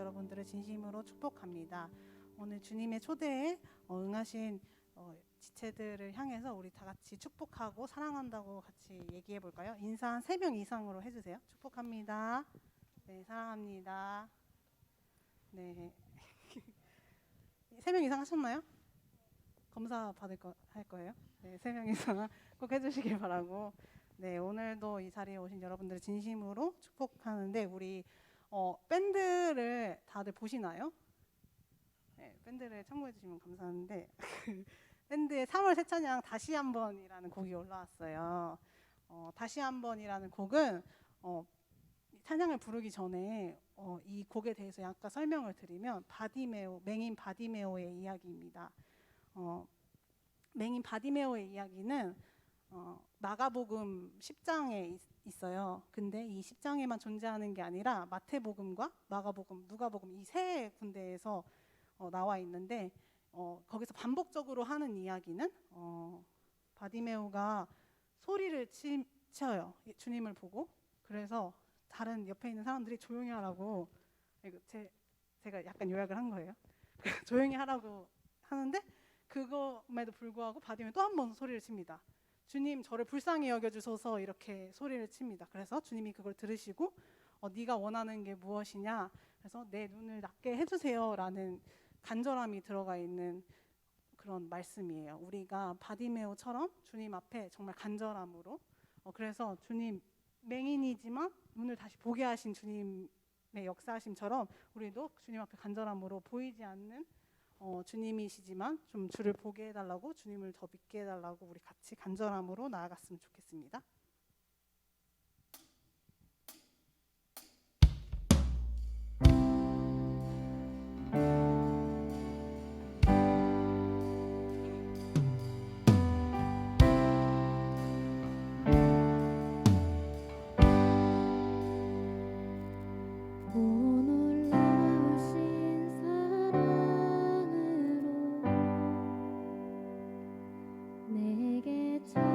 여러분들을 진심으로 축복합니다. 오늘 주님의 초대에 응하신 지체들을 향해서 우리 다 같이 축복하고 사랑한다고 같이 얘기해 볼까요? 인사 한 3명 이상으로 해주세요. 축복합니다. 네, 사랑합니다. 네. 3명 이상 하셨나요? 검사 할 거예요? 네, 3명 이상 꼭 해주시길 바라고. 네, 오늘도 이 자리에 오신 여러분들을 진심으로 축복하는데 우리 밴드를 다들 보시나요? 네, 밴드를 참고해 주시면 감사한데 밴드의 3월 새 찬양 다시 한번이라는 곡이 올라왔어요. 다시 한번이라는 곡은 찬양을 부르기 전에 이 곡에 대해서 약간 설명을 드리면 맹인 바디메오의 이야기입니다. 맹인 바디메오의 이야기는 마가복음 10장에 있어요. 근데 이 10장에만 존재하는 게 아니라 마태복음과 마가복음, 누가복음 이 세 군데에서 나와 있는데 거기서 반복적으로 하는 이야기는 바디메오가 소리를 쳐요. 주님을 보고. 그래서 다른 옆에 있는 사람들이 조용히 하라고, 제가 약간 요약을 한 거예요. 조용히 하라고 하는데 그것에도 불구하고 바디메오 또 한 번 소리를 칩니다. 주님, 저를 불쌍히 여겨주소서, 이렇게 소리를 칩니다. 그래서 주님이 그걸 들으시고 네가 원하는 게 무엇이냐, 그래서 내 눈을 낫게 해주세요 라는 간절함이 들어가 있는 그런 말씀이에요. 우리가 바디메오처럼 주님 앞에 정말 간절함으로, 그래서 주님, 맹인이지만 눈을 다시 보게 하신 주님의 역사하심처럼 우리도 주님 앞에 간절함으로 보이지 않는 주님이시지만 좀 주를 보게 해달라고, 주님을 더 믿게 해달라고 우리 같이 간절함으로 나아갔으면 좋겠습니다. 주를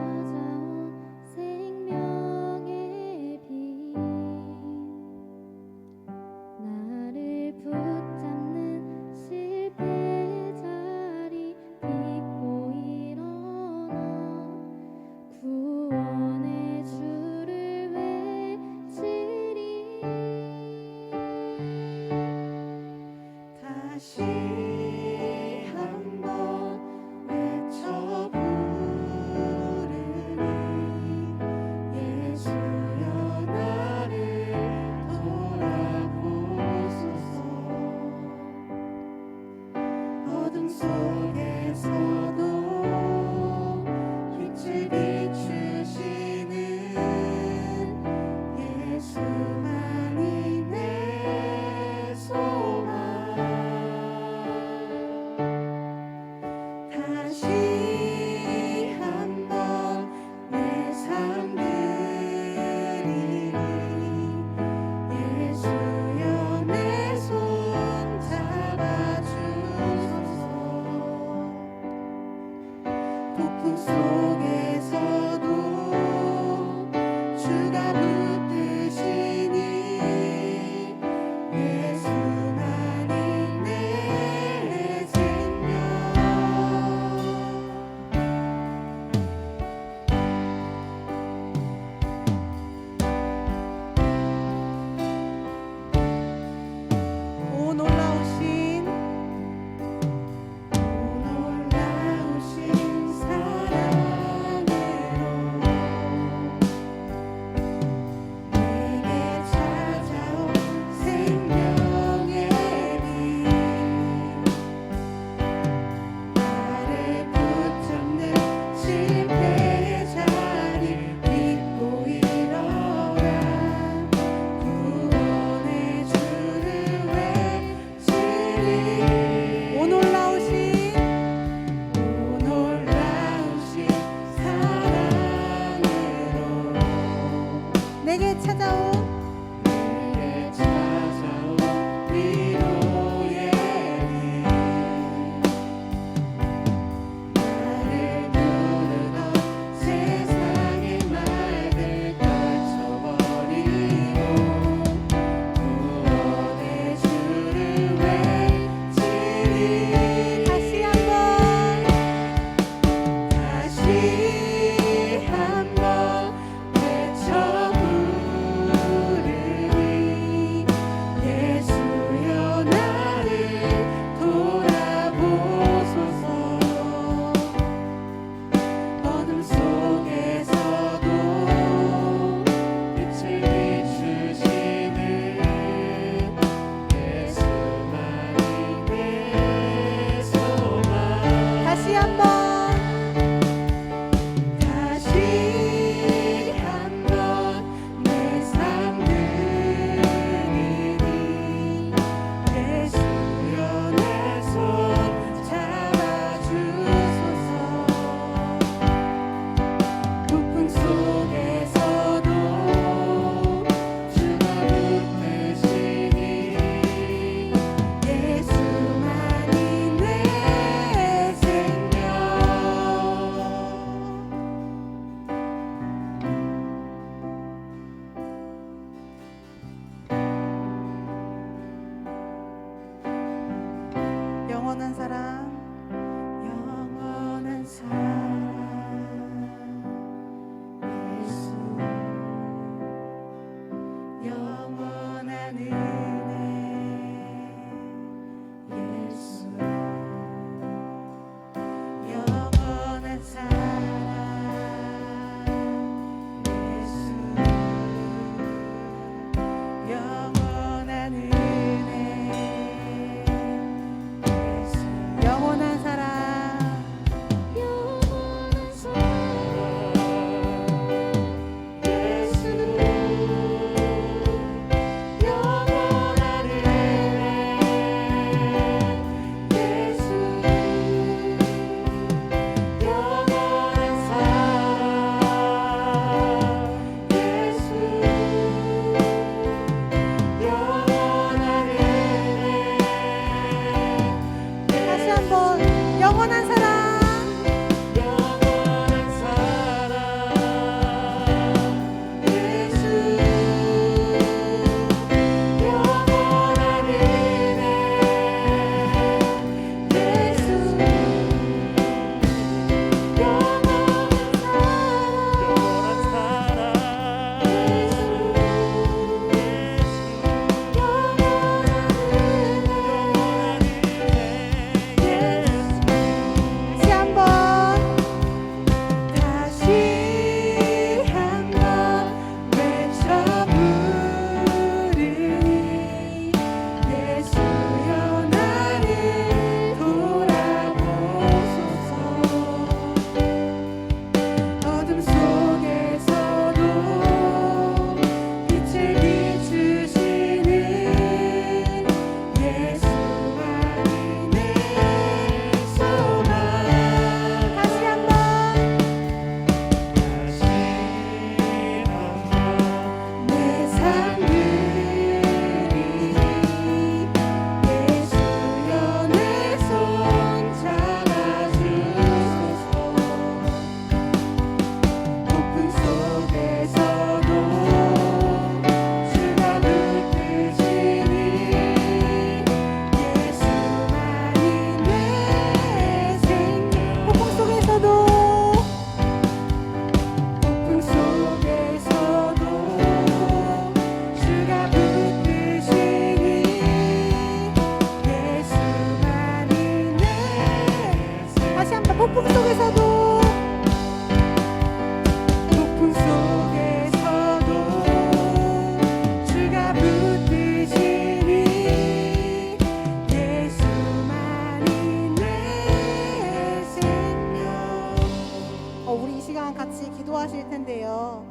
우리 이 시간 같이 기도하실 텐데요.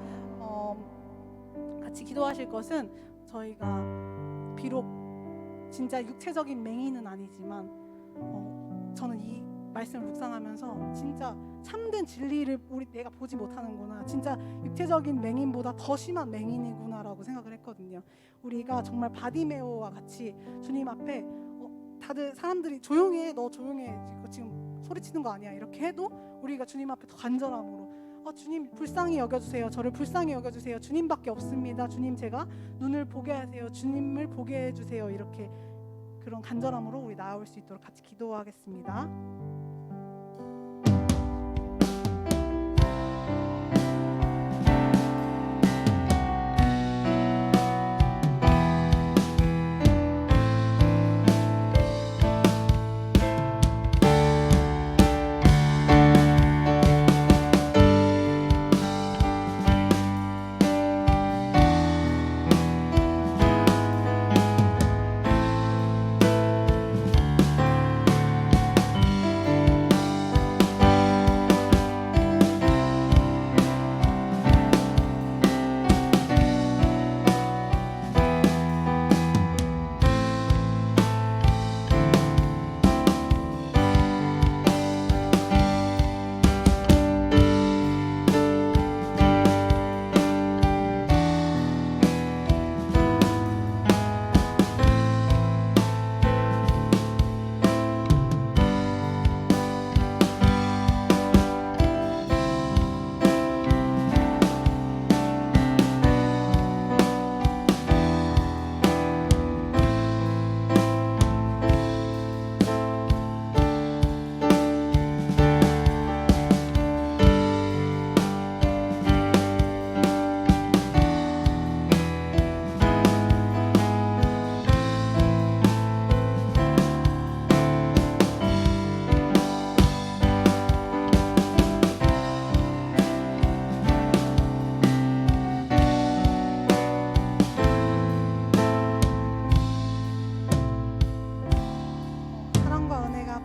같이 기도하실 것은 저희가 비록 진짜 육체적인 맹인은 아니지만 저는 이 말씀을 묵상하면서 진짜 참된 진리를 내가 보지 못하는구나, 진짜 육체적인 맹인보다 더 심한 맹인이구나라고 생각을 했거든요. 우리가 정말 바디메오와 같이 주님 앞에 다들 사람들이 조용해, 너 조용해, 지금 소리치는 거 아니야, 이렇게 해도 우리가 주님 앞에 더 간절함으로 주님 불쌍히 여겨주세요, 저를 불쌍히 여겨주세요, 주님밖에 없습니다, 주님 제가 눈을 보게 하세요, 주님을 보게 해주세요, 이렇게 그런 간절함으로 우리 나아올 수 있도록 같이 기도하겠습니다.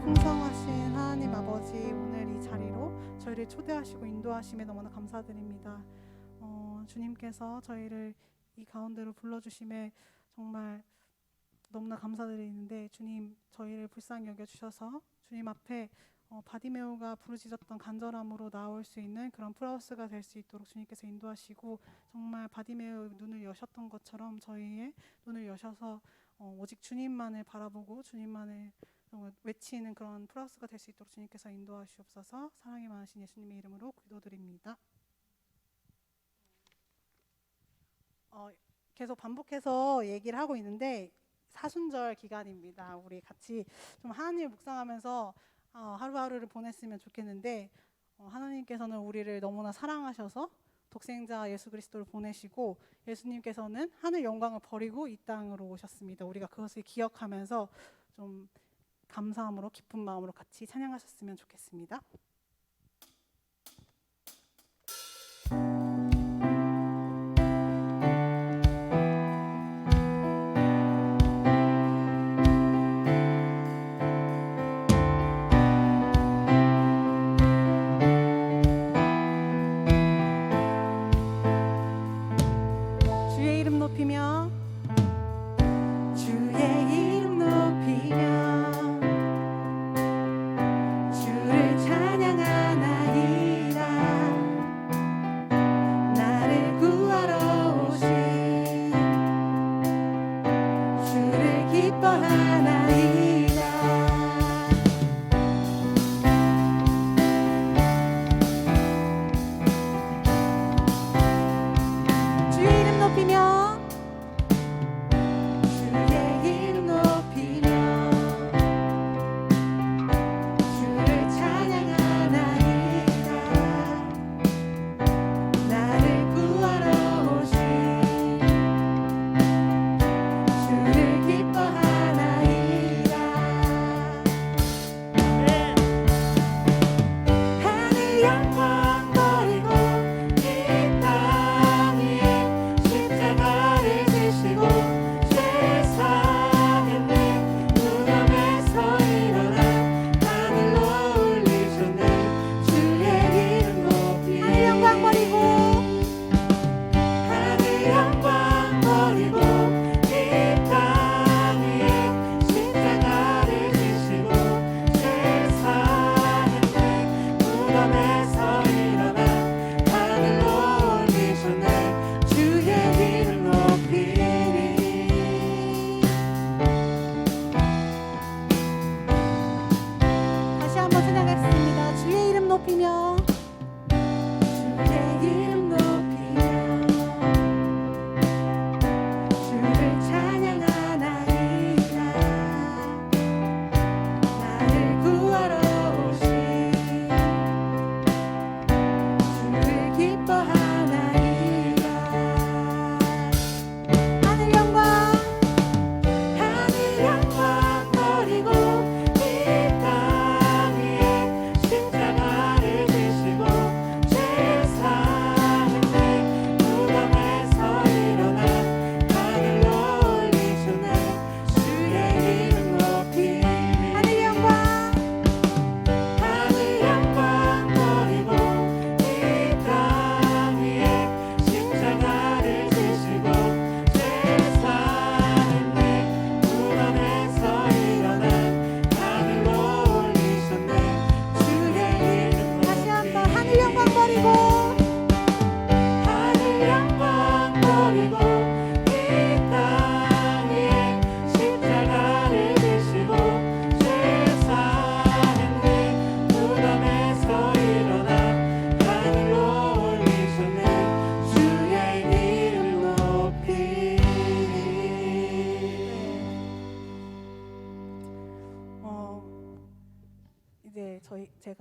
풍성하신 하나님 아버지, 오늘 이 자리로 저희를 초대하시고 인도하심에 너무나 감사드립니다. 주님께서 저희를 이 가운데로 불러주심에 정말 너무나 감사드리는데, 주님 저희를 불쌍히 여겨주셔서 주님 앞에 바디메오가 부르짖었던 간절함으로 나올 수 있는 그런 프라우스가 될 수 있도록 주님께서 인도하시고, 정말 바디메오의 눈을 여셨던 것처럼 저희의 눈을 여셔서 오직 주님만을 바라보고 주님만을 외치는 그런 프라우스가 될 수 있도록 주님께서 인도하시옵소서. 사랑이 많으신 예수님의 이름으로 기도드립니다. 계속 반복해서 얘기를 하고 있는데 사순절 기간입니다. 우리 같이 좀 하나님을 묵상하면서 하루하루를 보냈으면 좋겠는데, 하나님께서는 우리를 너무나 사랑하셔서 독생자 예수 그리스도를 보내시고, 예수님께서는 하늘 영광을 버리고 이 땅으로 오셨습니다. 우리가 그것을 기억하면서 좀 감사함으로 기쁜 마음으로 같이 찬양하셨으면 좋겠습니다. 주의 이름 높이며 주를 찬양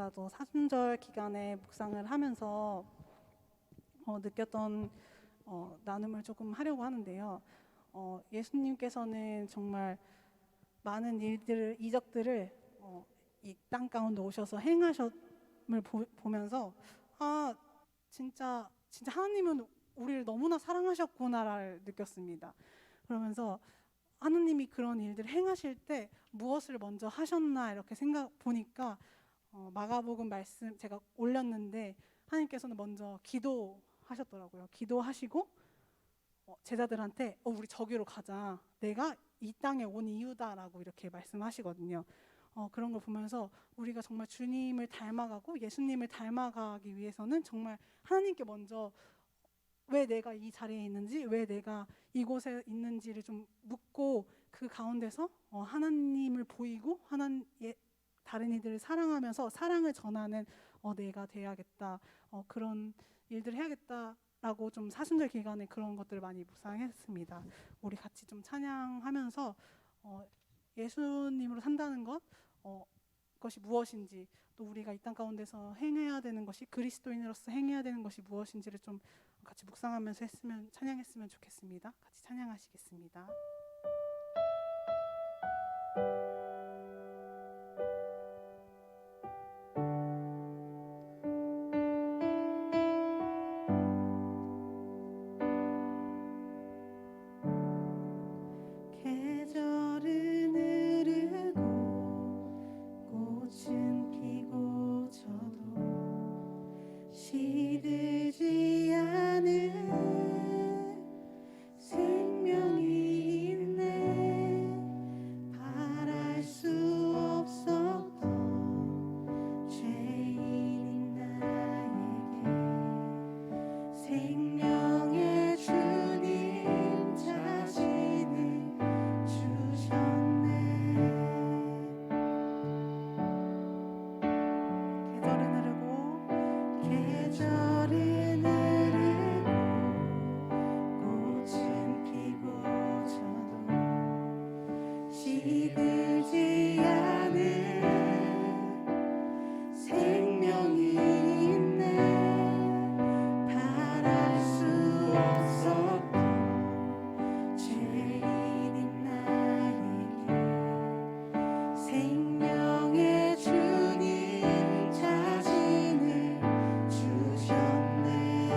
제가 또 사순절 기간에 묵상을 하면서 느꼈던 나눔을 조금 하려고 하는데요. 예수님께서는 정말 많은 일들을, 이적들을 이 땅 가운데 오셔서 행하셨음을 보면서 아, 진짜 하나님은 우리를 너무나 사랑하셨구나를 느꼈습니다. 그러면서 하나님이 그런 일들을 행하실 때 무엇을 먼저 하셨나 이렇게 생각 보니까 마가복음 말씀 제가 올렸는데 하나님께서는 먼저 기도하셨더라고요. 기도하시고 제자들한테 우리 저기로 가자. 내가 이 땅에 온 이유다라고 이렇게 말씀하시거든요. 그런 걸 보면서 우리가 정말 주님을 닮아가고 예수님을 닮아가기 위해서는 정말 하나님께 먼저 왜 내가 이 자리에 있는지, 왜 내가 이곳에 있는지를 좀 묻고 그 가운데서 하나님을 보이고 다른 이들을 사랑하면서 사랑을 전하는 내가 돼야겠다. 그런 일들을 해야겠다라고 좀 사순절 기간에 그런 것들을 많이 묵상했습니다. 우리 같이 좀 찬양하면서 예수님으로 산다는 것이 무엇인지, 또 우리가 이 땅 가운데서 행해야 되는 것이, 그리스도인으로서 행해야 되는 것이 무엇인지를 좀 같이 묵상하면서 찬양했으면 좋겠습니다. 같이 찬양하시겠습니다. 계절은 흐르고 꽃은 피고 저도 시들지 않은 생명이 있네. 바랄 수 없었던 죄인인 나에게 생명의 주님 자신을 주셨네. 계절은 흐르고 꽃은 피고 저도 시들지 않은 생명이 있네. 바랄 수 없었던 죄인인 나에게 생명의 주님 자신을 주셨네.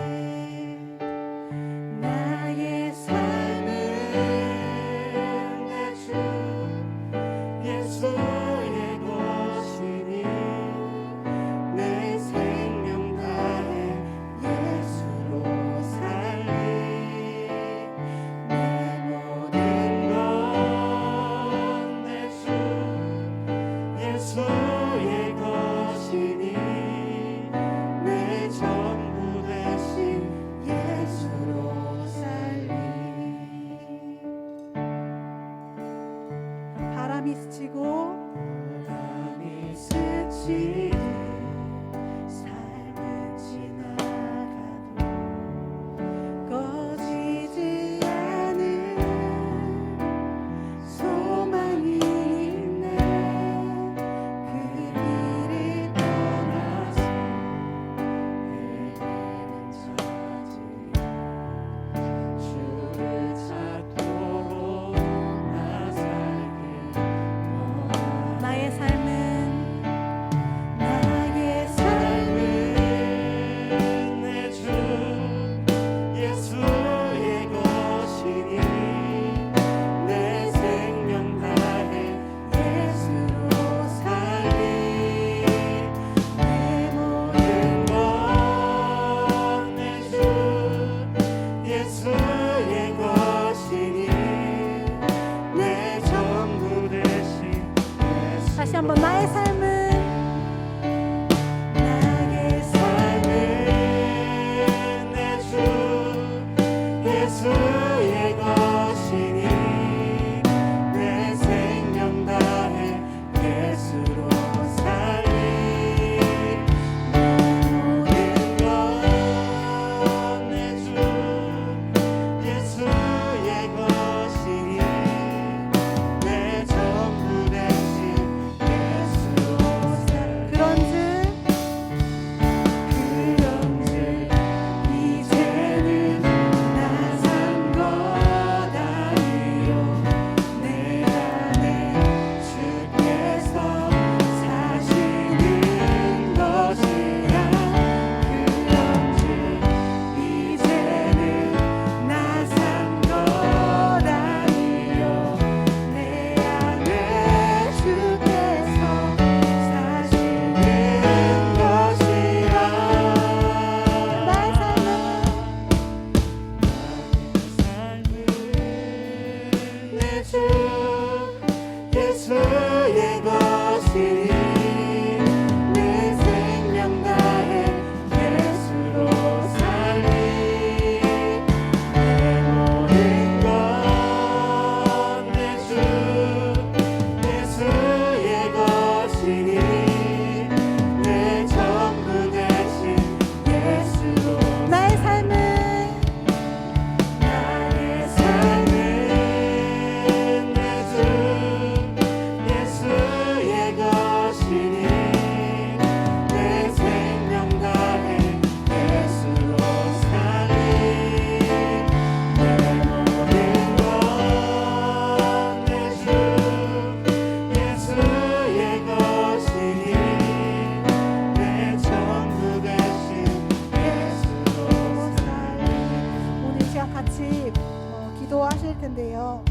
텐데요.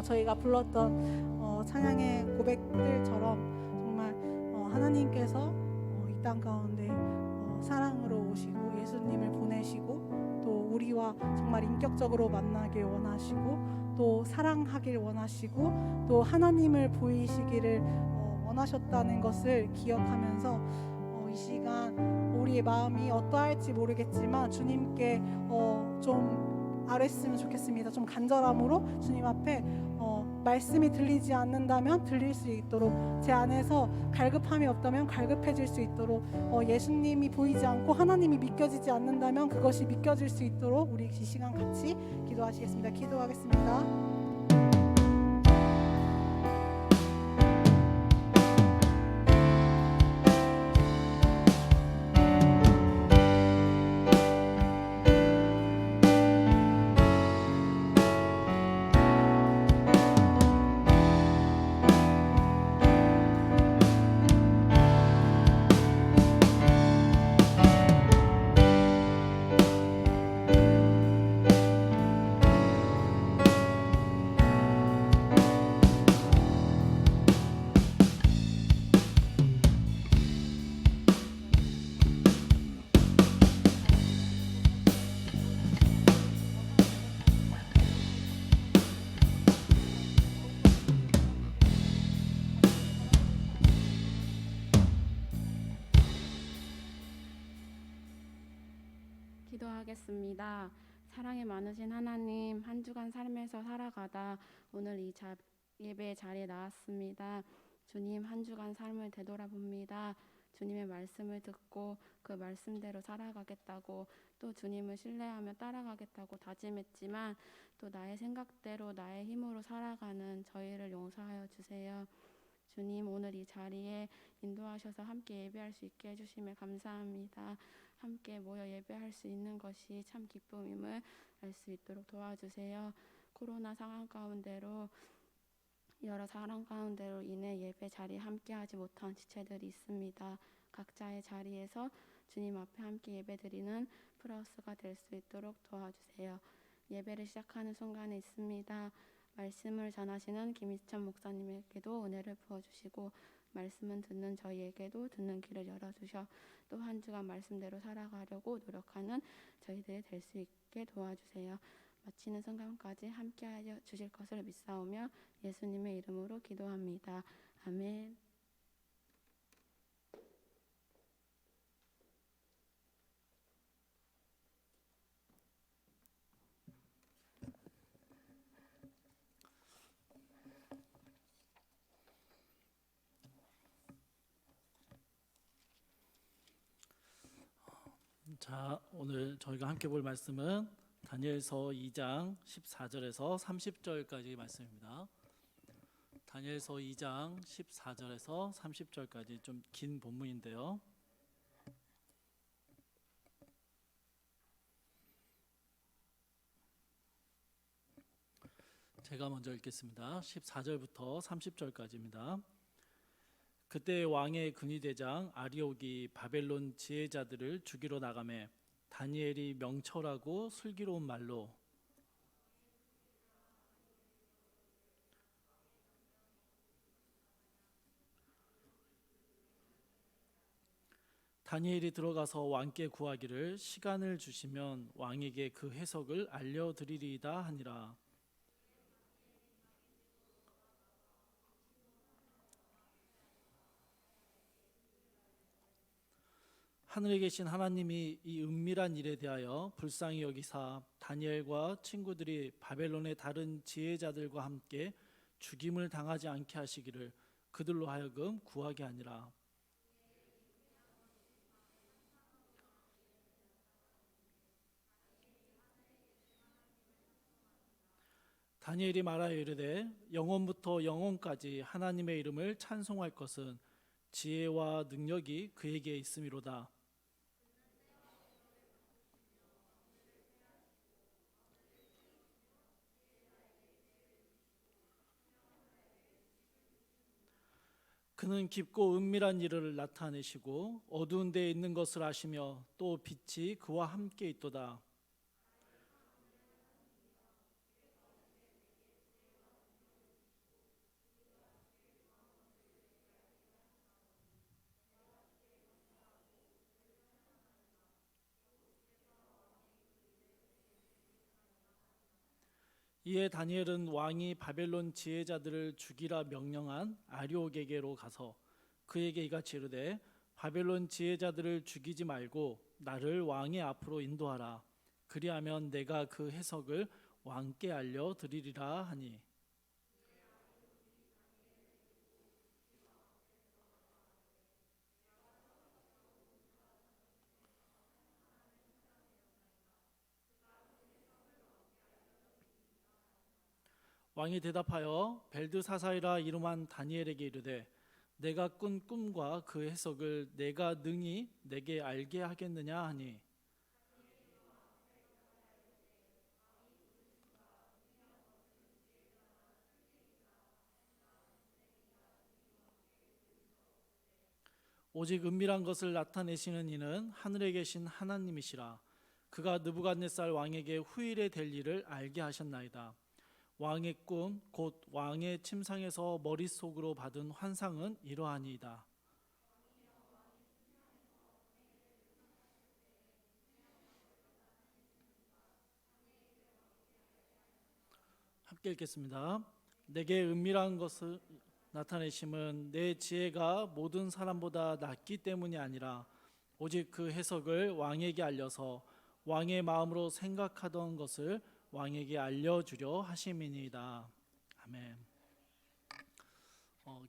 저희가 불렀던 찬양의 고백들처럼 정말 하나님께서 이 땅 가운데 사랑으로 오시고 예수님을 보내시고 또 우리와 정말 인격적으로 만나길 원하시고 또 사랑하길 원하시고 또 하나님을 보이시기를 원하셨다는 것을 기억하면서 이 시간 우리의 마음이 어떠할지 모르겠지만 주님께 좀 아뢰었으면 좋겠습니다. 좀 간절함으로 주님 앞에 말씀이 들리지 않는다면 들릴 수 있도록, 제 안에서 갈급함이 없다면 갈급해질 수 있도록, 예수님이 보이지 않고 하나님이 믿겨지지 않는다면 그것이 믿겨질 수 있도록 우리 이 시간 같이 기도하시겠습니다. 기도하겠습니다. 기도하겠습니다. 사랑이 많으신 하나님, 한 주간 삶에서 살아가다 오늘 이 예배 자리에 나왔습니다. 주님, 한 주간 삶을 되돌아봅니다. 주님의 말씀을 듣고 그 말씀대로 살아가겠다고, 또 주님을 신뢰하며 따라가겠다고 다짐했지만 또 나의 생각대로 나의 힘으로 살아가는 저희를 용서하여 주세요. 주님, 오늘 이 자리에 인도하셔서 함께 예배할 수 있게 해주심에 감사합니다. 함께 모여 예배할 수 있는 것이 참 기쁨임을 알 수 있도록 도와주세요. 코로나 상황 가운데로, 여러 상황 가운데로 인해 예배 자리에 함께하지 못한 지체들이 있습니다. 각자의 자리에서 주님 앞에 함께 예배드리는 플러스가 될 수 있도록 도와주세요. 예배를 시작하는 순간에 있습니다. 말씀을 전하시는 김희천 목사님에게도 은혜를 부어주시고, 말씀은 듣는 저희에게도 듣는 길을 열어주셔 또 한 주간 말씀대로 살아가려고 노력하는 저희들이 될 수 있게 도와주세요. 마치는 순간까지 함께하여 주실 것을 믿사오며 예수님의 이름으로 기도합니다. 아멘. 자, 오늘 저희가 함께 볼 말씀은 다니엘서 2장 14절에서 30절까지 말씀입니다. 다니엘서 2장 14절에서 30절까지 좀 긴 본문인데요. 제가 먼저 읽겠습니다. 14절부터 30절까지입니다. 그때 왕의 근위대장 아리옥이 바벨론 지혜자들을 죽이러 나가매 다니엘이 명철하고 슬기로운 말로 다니엘이 들어가서 왕께 구하기를 시간을 주시면 왕에게 그 해석을 알려드리리이다 하니라. 하늘에 계신 하나님이 이 은밀한 일에 대하여 불쌍히 여기사 다니엘과 친구들이 바벨론의 다른 지혜자들과 함께 죽임을 당하지 않게 하시기를 그들로 하여금 구하게 하니라. 다니엘이 말하여 이르되 영원부터 영원까지 하나님의 이름을 찬송할 것은 지혜와 능력이 그에게 있음이로다. 그는 깊고 은밀한 일을 나타내시고 어두운 데에 있는 것을 아시며 또 빛이 그와 함께 있도다. 이에 다니엘은 왕이 바벨론 지혜자들을 죽이라 명령한 아료게게로 가서 그에게 이같이 이르되 바벨론 지혜자들을 죽이지 말고 나를 왕의 앞으로 인도하라. 그리하면 내가 그 해석을 왕께 알려 드리리라 하니. 왕이 대답하여 벨드사사이라 이름한 다니엘에게 이르되 내가 꾼 꿈과 그 해석을 내가 능히 내게 알게 하겠느냐 하니. 오직 은밀한 것을 나타내시는 이는 하늘에 계신 하나님이시라. 그가 느부갓네살 왕에게 후일에 될 일을 알게 하셨나이다. 왕의 꿈 곧 왕의 침상에서 머릿속으로 받은 환상은 이러하니이다. 함께 읽겠습니다. 내게 은밀한 것을 나타내심은 내 지혜가 모든 사람보다 낫기 때문이 아니라 오직 그 해석을 왕에게 알려서 왕의 마음으로 생각하던 것을 왕에게 알려주려 하심이니이다. 아멘.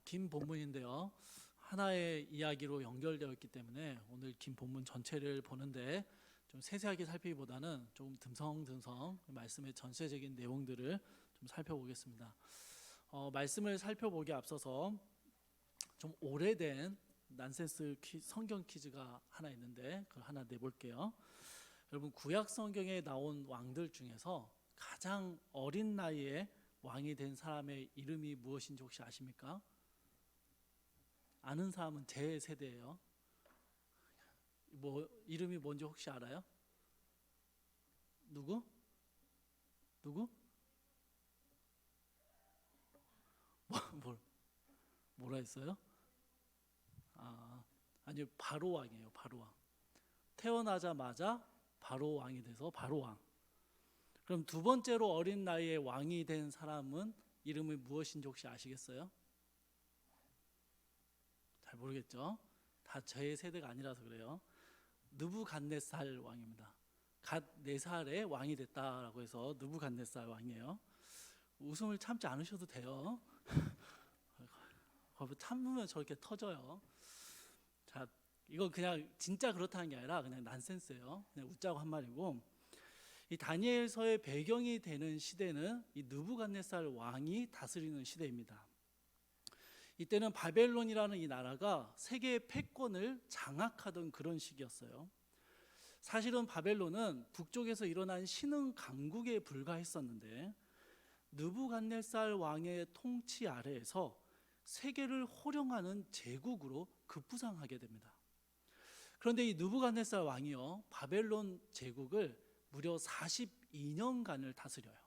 긴 본문인데요. 하나의 이야기로 연결되어 있기 때문에 오늘 긴 본문 전체를 보는데 좀 세세하게 살피기보다는 조금 듬성듬성 말씀의 전체적인 내용들을 좀 살펴보겠습니다. 말씀을 살펴보기 앞서서 좀 오래된 난센스 성경 퀴즈가 하나 있는데 그걸 하나 내볼게요. 여러분 구약 성경에 나온 왕들 중에서 가장 어린 나이에 왕이 된 사람의 이름이 무엇인지 혹시 아십니까? 아는 사람은 제 세대예요. 이름이 뭔지 혹시 알아요? 누구? 뭐라 했어요? 아니요, 바로 왕이에요. 바로 왕. 태어나자마자 바로 왕이 돼서 바로 왕. 그럼 두 번째로 어린 나이에 왕이 된 사람은 이름이 무엇인지 혹시 아시겠어요? 잘 모르겠죠? 다 제 세대가 아니라서 그래요. 느부갓네살 왕입니다. 갓 4살에 왕이 됐다라고 해서 느부갓네살 왕이에요. 웃음을 참지 않으셔도 돼요. 참으면 저렇게 터져요. 자, 이거 그냥 진짜 그렇다는 게 아니라 그냥 난센스예요. 그냥 웃자고 한 말이고, 이 다니엘서의 배경이 되는 시대는 이 느부갓네살 왕이 다스리는 시대입니다. 이때는 바벨론이라는 이 나라가 세계의 패권을 장악하던 그런 시기였어요. 사실은 바벨론은 북쪽에서 일어난 신흥 강국에 불과했었는데 느부갓네살 왕의 통치 아래에서 세계를 호령하는 제국으로 급부상하게 됩니다. 그런데 이 느부갓네살 왕이요, 바벨론 제국을 무려 42년간을 다스려요.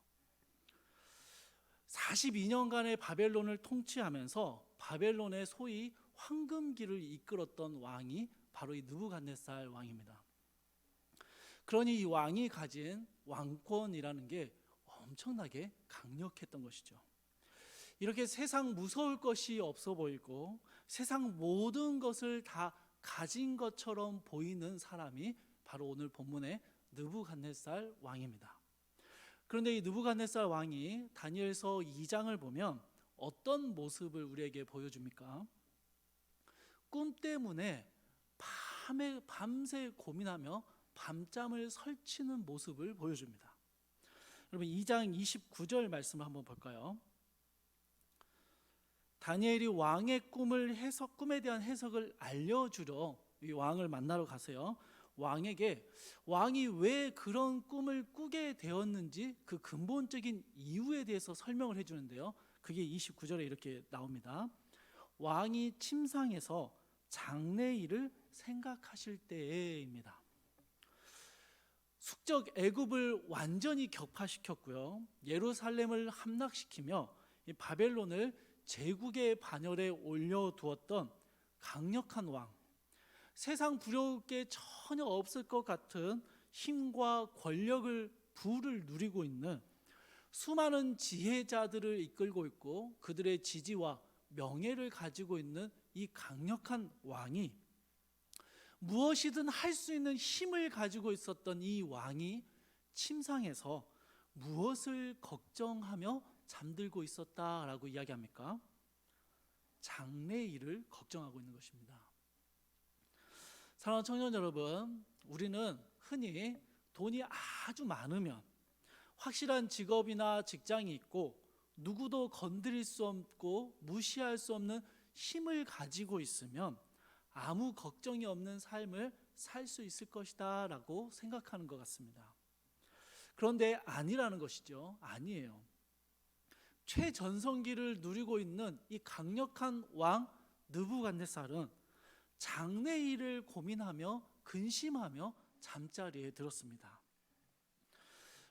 42년간의 바벨론을 통치하면서 바벨론의 소위 황금기를 이끌었던 왕이 바로 이 느부갓네살 왕입니다. 그러니 이 왕이 가진 왕권이라는 게 엄청나게 강력했던 것이죠. 이렇게 세상 무서울 것이 없어 보이고 세상 모든 것을 다 가진 것처럼 보이는 사람이 바로 오늘 본문의 느부갓네살 왕입니다. 그런데 이 느부갓네살 왕이 다니엘서 2장을 보면 어떤 모습을 우리에게 보여줍니까? 꿈 때문에 밤새 고민하며 밤잠을 설치는 모습을 보여줍니다. 여러분 2장 29절 말씀을 한번 볼까요? 다니엘이 왕의 꿈에 대한 해석을 알려주려 이 왕을 만나러 가세요. 왕에게 왕이 왜 그런 꿈을 꾸게 되었는지 그 근본적인 이유에 대해서 설명을 해주는데요. 그게 29절에 이렇게 나옵니다. 왕이 침상에서 장래일을 생각하실 때에입니다. 숙적 애굽을 완전히 격파시켰고요. 예루살렘을 함락시키며 이 바벨론을 제국의 반열에 올려두었던 강력한 왕, 세상 부러울 게 전혀 없을 것 같은 힘과 권력을 부를 누리고 있는 수많은 지혜자들을 이끌고 있고 그들의 지지와 명예를 가지고 있는 이 강력한 왕이 무엇이든 할 수 있는 힘을 가지고 있었던 이 왕이 침상에서 무엇을 걱정하며 잠들고 있었다라고 이야기합니까? 장래의 일을 걱정하고 있는 것입니다. 사랑하는 청년 여러분, 우리는 흔히 돈이 아주 많으면, 확실한 직업이나 직장이 있고 누구도 건드릴 수 없고 무시할 수 없는 힘을 가지고 있으면 아무 걱정이 없는 삶을 살 수 있을 것이다 라고 생각하는 것 같습니다. 그런데 아니라는 것이죠. 아니에요. 최전성기를 누리고 있는 이 강력한 왕 느부갓네살은 장래의 일을 고민하며 근심하며 잠자리에 들었습니다.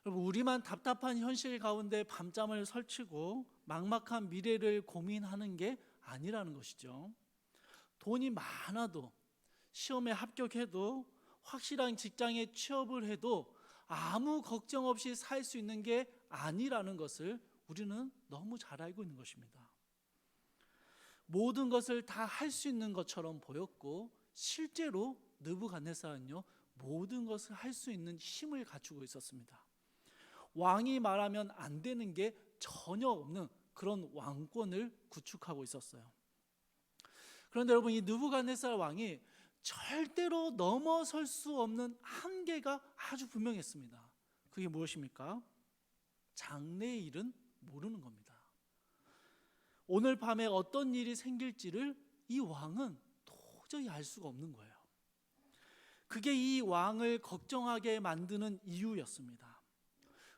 여러분, 우리만 답답한 현실 가운데 밤잠을 설치고 막막한 미래를 고민하는 게 아니라는 것이죠. 돈이 많아도, 시험에 합격해도, 확실한 직장에 취업을 해도 아무 걱정 없이 살 수 있는 게 아니라는 것을 우리는 너무 잘 알고 있는 것입니다. 모든 것을 다 할 수 있는 것처럼 보였고, 실제로 느부갓네살은요, 모든 것을 할 수 있는 힘을 갖추고 있었습니다. 왕이 말하면 안 되는 게 전혀 없는 그런 왕권을 구축하고 있었어요. 그런데 여러분, 이 느부갓네살 왕이 절대로 넘어설 수 없는 한계가 아주 분명했습니다. 그게 무엇입니까? 장래의 일은 모르는 겁니다. 오늘 밤에 어떤 일이 생길지를 이 왕은 도저히 알 수가 없는 거예요. 그게 이 왕을 걱정하게 만드는 이유였습니다.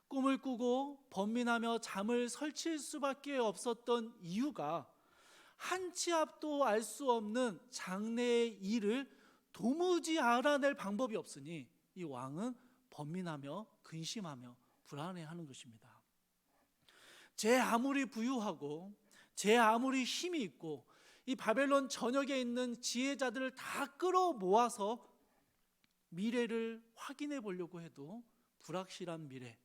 꿈을 꾸고 번민하며 잠을 설칠 수밖에 없었던 이유가 한 치 앞도 알 수 없는 장래의 일을 도무지 알아낼 방법이 없으니 이 왕은 번민하며 근심하며 불안해하는 것입니다. 제 아무리 부유하고 제 아무리 힘이 있고 이 바벨론 전역에 있는 지혜자들을 다 끌어모아서 미래를 확인해 보려고 해도 불확실한 미래,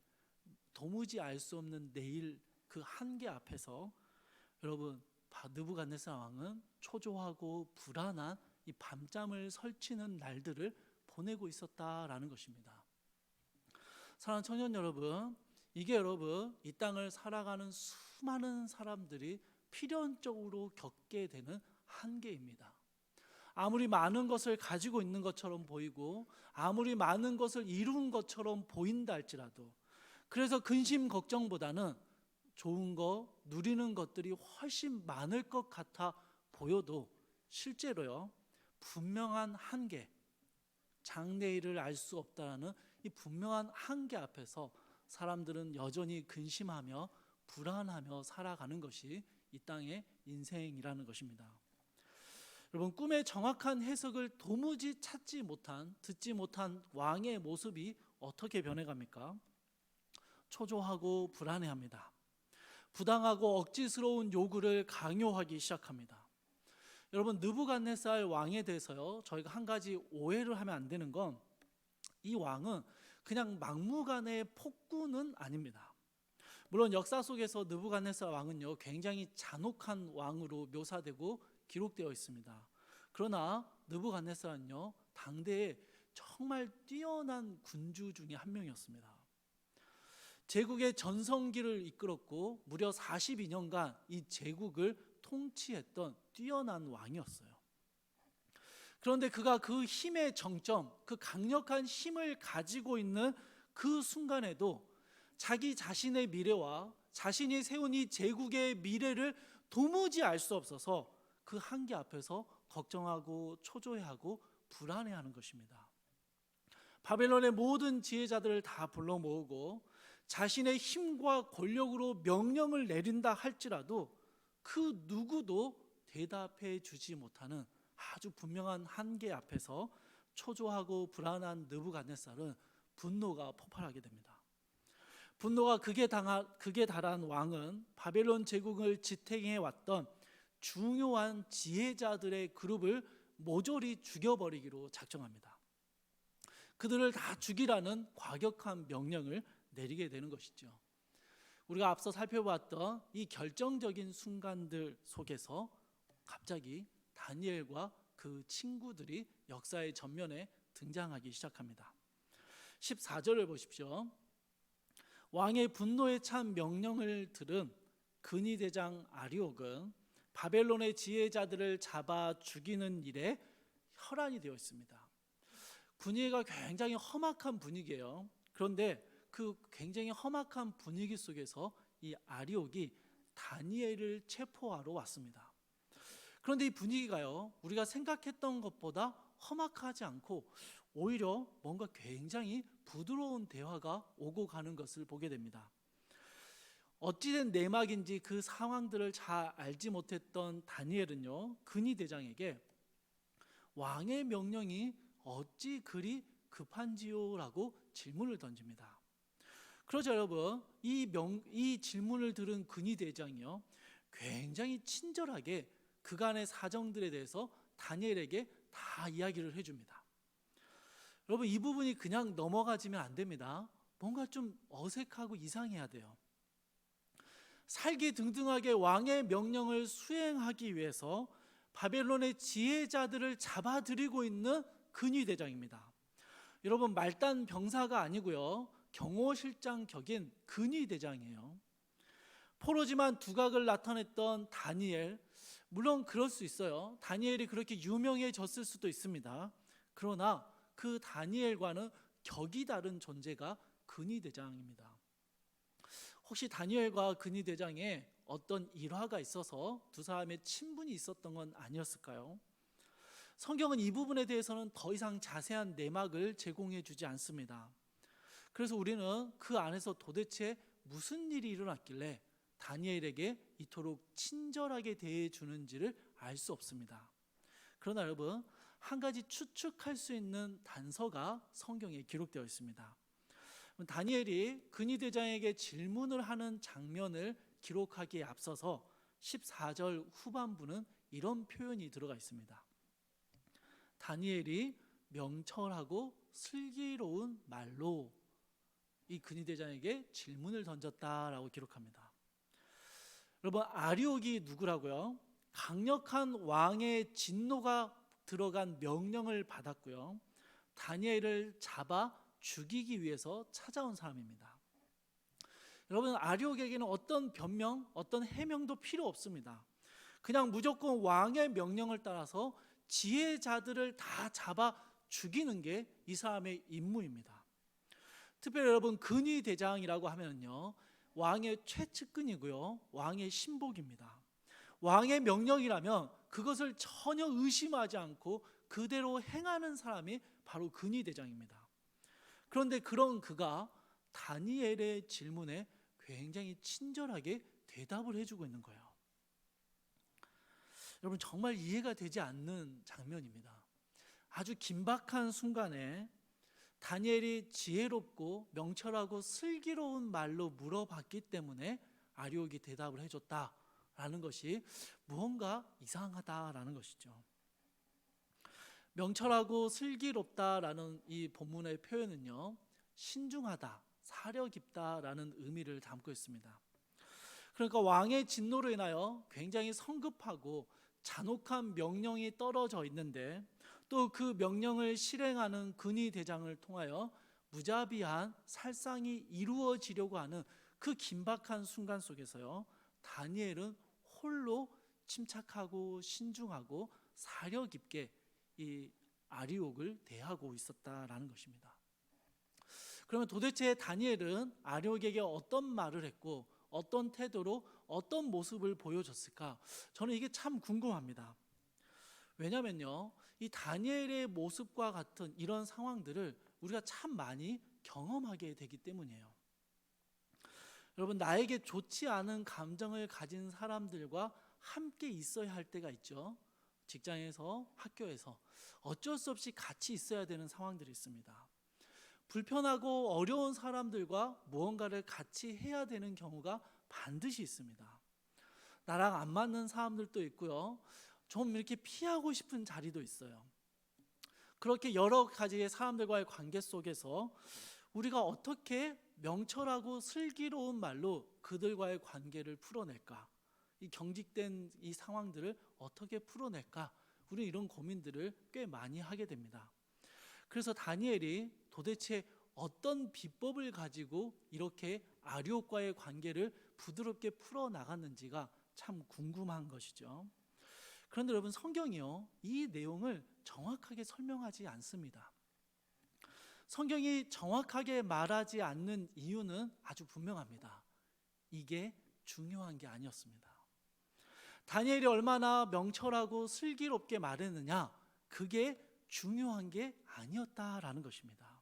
도무지 알 수 없는 내일, 그 한계 앞에서 여러분, 느부갓네살 왕은 초조하고 불안한 이 밤잠을 설치는 날들을 보내고 있었다라는 것입니다. 사랑하는 청년 여러분, 이게 여러분 이 땅을 살아가는 수많은 사람들이 필연적으로 겪게 되는 한계입니다. 아무리 많은 것을 가지고 있는 것처럼 보이고 아무리 많은 것을 이룬 것처럼 보인다 할지라도, 그래서 근심 걱정보다는 좋은 거, 누리는 것들이 훨씬 많을 것 같아 보여도 실제로요, 분명한 한계, 장래일을 알 수 없다라는 이 분명한 한계 앞에서 사람들은 여전히 근심하며 불안하며 살아가는 것이 이 땅의 인생이라는 것입니다. 여러분, 꿈의 정확한 해석을 도무지 찾지 못한, 듣지 못한 왕의 모습이 어떻게 변해갑니까? 초조하고 불안해합니다. 부당하고 억지스러운 요구를 강요하기 시작합니다. 여러분, 느부갓네살 왕에 대해서요, 저희가 한 가지 오해를 하면 안 되는 건, 이 왕은 그냥 막무가내의 폭군은 아닙니다. 물론 역사 속에서 느부갓네살 왕은요, 굉장히 잔혹한 왕으로 묘사되고 기록되어 있습니다. 그러나 느부갓네살은요, 당대에 정말 뛰어난 군주 중에 한 명이었습니다. 제국의 전성기를 이끌었고 무려 42년간 이 제국을 통치했던 뛰어난 왕이었어요. 그런데 그가 그 힘의 정점, 그 강력한 힘을 가지고 있는 그 순간에도 자기 자신의 미래와 자신이 세운 이 제국의 미래를 도무지 알 수 없어서 그 한계 앞에서 걱정하고 초조해하고 불안해하는 것입니다. 바벨론의 모든 지혜자들을 다 불러 모으고 자신의 힘과 권력으로 명령을 내린다 할지라도 그 누구도 대답해 주지 못하는 아주 분명한 한계 앞에서 초조하고 불안한 느부갓네살은 분노가 폭발하게 됩니다. 분노가 극에 달한 왕은 바벨론 제국을 지탱해 왔던 중요한 지혜자들의 그룹을 모조리 죽여버리기로 작정합니다. 그들을 다 죽이라는 과격한 명령을 내리게 되는 것이죠. 우리가 앞서 살펴봤던 이 결정적인 순간들 속에서 갑자기 다니엘과 그 친구들이 역사의 전면에 등장하기 시작합니다. 14절을 보십시오. 왕의 분노에 찬 명령을 들은 근위대장 아리옥은 바벨론의 지혜자들을 잡아 죽이는 일에 혈안이 되어 있습니다. 분위기가 굉장히 험악한 분위기예요. 그런데 그 굉장히 험악한 분위기 속에서 이 아리옥이 다니엘을 체포하러 왔습니다. 그런데 이 분위기가요, 우리가 생각했던 것보다 험악하지 않고 오히려 뭔가 굉장히 부드러운 대화가 오고 가는 것을 보게 됩니다. 어찌된 내막인지 그 상황들을 잘 알지 못했던 다니엘은요, 근위대장에게 왕의 명령이 어찌 그리 급한지요? 라고 질문을 던집니다. 그러자 여러분, 이 질문을 들은 근위대장이요, 굉장히 친절하게 그간의 사정들에 대해서 다니엘에게 다 이야기를 해줍니다. 여러분, 이 부분이 그냥 넘어가지면 안 됩니다. 뭔가 좀 어색하고 이상해야 돼요. 살기등등하게 왕의 명령을 수행하기 위해서 바벨론의 지혜자들을 잡아들이고 있는 근위대장입니다. 여러분, 말단 병사가 아니고요, 경호실장 격인 근위대장이에요. 포로지만 두각을 나타냈던 다니엘, 물론 그럴 수 있어요. 다니엘이 그렇게 유명해졌을 수도 있습니다. 그러나 그 다니엘과는 격이 다른 존재가 근위대장입니다. 혹시 다니엘과 근위대장에 어떤 일화가 있어서 두 사람의 친분이 있었던 건 아니었을까요? 성경은 이 부분에 대해서는 더 이상 자세한 내막을 제공해 주지 않습니다. 그래서 우리는 그 안에서 도대체 무슨 일이 일어났길래 다니엘에게 이토록 친절하게 대해 주는지를 알 수 없습니다. 그러나 여러분, 한 가지 추측할 수 있는 단서가 성경에 기록되어 있습니다. 다니엘이 근위대장에게 질문을 하는 장면을 기록하기에 앞서서 14절 후반부는 이런 표현이 들어가 있습니다. 다니엘이 명철하고 슬기로운 말로 이 근위대장에게 질문을 던졌다라고 기록합니다. 여러분, 아리옥이 누구라고요? 강력한 왕의 진노가 들어간 명령을 받았고요, 다니엘을 잡아 죽이기 위해서 찾아온 사람입니다. 여러분, 아리옥에게는 어떤 변명, 어떤 해명도 필요 없습니다. 그냥 무조건 왕의 명령을 따라서 지혜자들을 다 잡아 죽이는 게 이 사람의 임무입니다. 특별히 여러분, 근위대장이라고 하면요, 왕의 최측근이고요, 왕의 신복입니다. 왕의 명령이라면 그것을 전혀 의심하지 않고 그대로 행하는 사람이 바로 근위대장입니다. 그런데 그런 그가 다니엘의 질문에 굉장히 친절하게 대답을 해주고 있는 거예요. 여러분, 정말 이해가 되지 않는 장면입니다. 아주 긴박한 순간에 다니엘이 지혜롭고 명철하고 슬기로운 말로 물어봤기 때문에 아리옥이 대답을 해줬다라는 것이 무언가 이상하다라는 것이죠. 명철하고 슬기롭다라는 이 본문의 표현은요, 신중하다, 사려 깊다라는 의미를 담고 있습니다. 그러니까 왕의 진노로 인하여 굉장히 성급하고 잔혹한 명령이 떨어져 있는데 또 그 명령을 실행하는 근위대장을 통하여 무자비한 살상이 이루어지려고 하는 그 긴박한 순간 속에서요, 다니엘은 홀로 침착하고 신중하고 사려 깊게 이 아리옥을 대하고 있었다라는 것입니다. 그러면 도대체 다니엘은 아리옥에게 어떤 말을 했고 어떤 태도로 어떤 모습을 보여줬을까? 저는 이게 참 궁금합니다. 왜냐면요, 이 다니엘의 모습과 같은 이런 상황들을 우리가 참 많이 경험하게 되기 때문이에요. 여러분, 나에게 좋지 않은 감정을 가진 사람들과 함께 있어야 할 때가 있죠. 직장에서, 학교에서 어쩔 수 없이 같이 있어야 되는 상황들이 있습니다. 불편하고 어려운 사람들과 무언가를 같이 해야 되는 경우가 반드시 있습니다. 나랑 안 맞는 사람들도 있고요, 좀 이렇게 피하고 싶은 자리도 있어요. 그렇게 여러 가지의 사람들과의 관계 속에서 우리가 어떻게 명철하고 슬기로운 말로 그들과의 관계를 풀어낼까? 이 경직된 이 상황들을 어떻게 풀어낼까? 우리 이런 고민들을 꽤 많이 하게 됩니다. 그래서 다니엘이 도대체 어떤 비법을 가지고 이렇게 아리옥과의 관계를 부드럽게 풀어나갔는지가 참 궁금한 것이죠. 그런데 여러분, 성경이요, 이 내용을 정확하게 설명하지 않습니다. 성경이 정확하게 말하지 않는 이유는 아주 분명합니다. 이게 중요한 게 아니었습니다. 다니엘이 얼마나 명철하고 슬기롭게 말했느냐, 그게 중요한 게 아니었다라는 것입니다.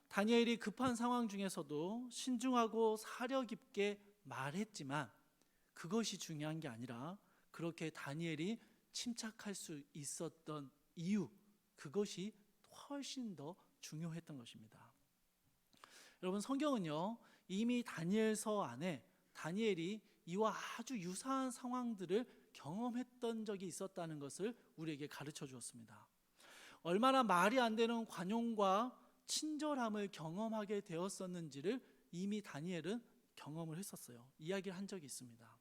다니엘이 급한 상황 중에서도 신중하고 사려 깊게 말했지만 그것이 중요한 게 아니라 그렇게 다니엘이 침착할 수 있었던 이유, 그것이 훨씬 더 중요했던 것입니다. 여러분, 성경은요, 이미 다니엘서 안에 다니엘이 이와 아주 유사한 상황들을 경험했던 적이 있었다는 것을 우리에게 가르쳐 주었습니다. 얼마나 말이 안 되는 관용과 친절함을 경험하게 되었었는지를 이미 다니엘은 경험을 했었어요. 이야기를 한 적이 있습니다.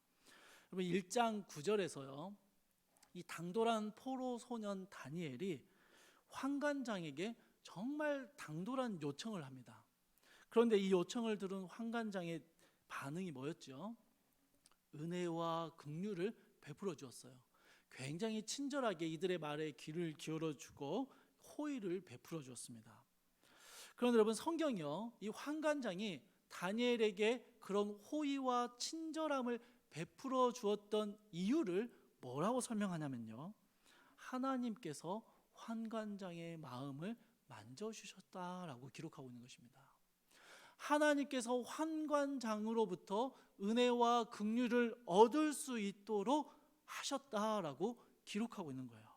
여러분, 1장 9절에서요, 이 당돌한 포로 소년 다니엘이 환관장에게 정말 당돌한 요청을 합니다. 그런데 이 요청을 들은 환관장의 반응이 뭐였죠? 은혜와 긍휼을 베풀어 주었어요. 굉장히 친절하게 이들의 말에 귀를 기울여 주고 호의를 베풀어 주었습니다. 그런데 여러분, 성경이요, 이 환관장이 다니엘에게 그런 호의와 친절함을 베풀어 주었던 이유를 뭐라고 설명하냐면요, 하나님께서 환관장의 마음을 만져주셨다라고 기록하고 있는 것입니다. 하나님께서 환관장으로부터 은혜와 긍휼을 얻을 수 있도록 하셨다라고 기록하고 있는 거예요.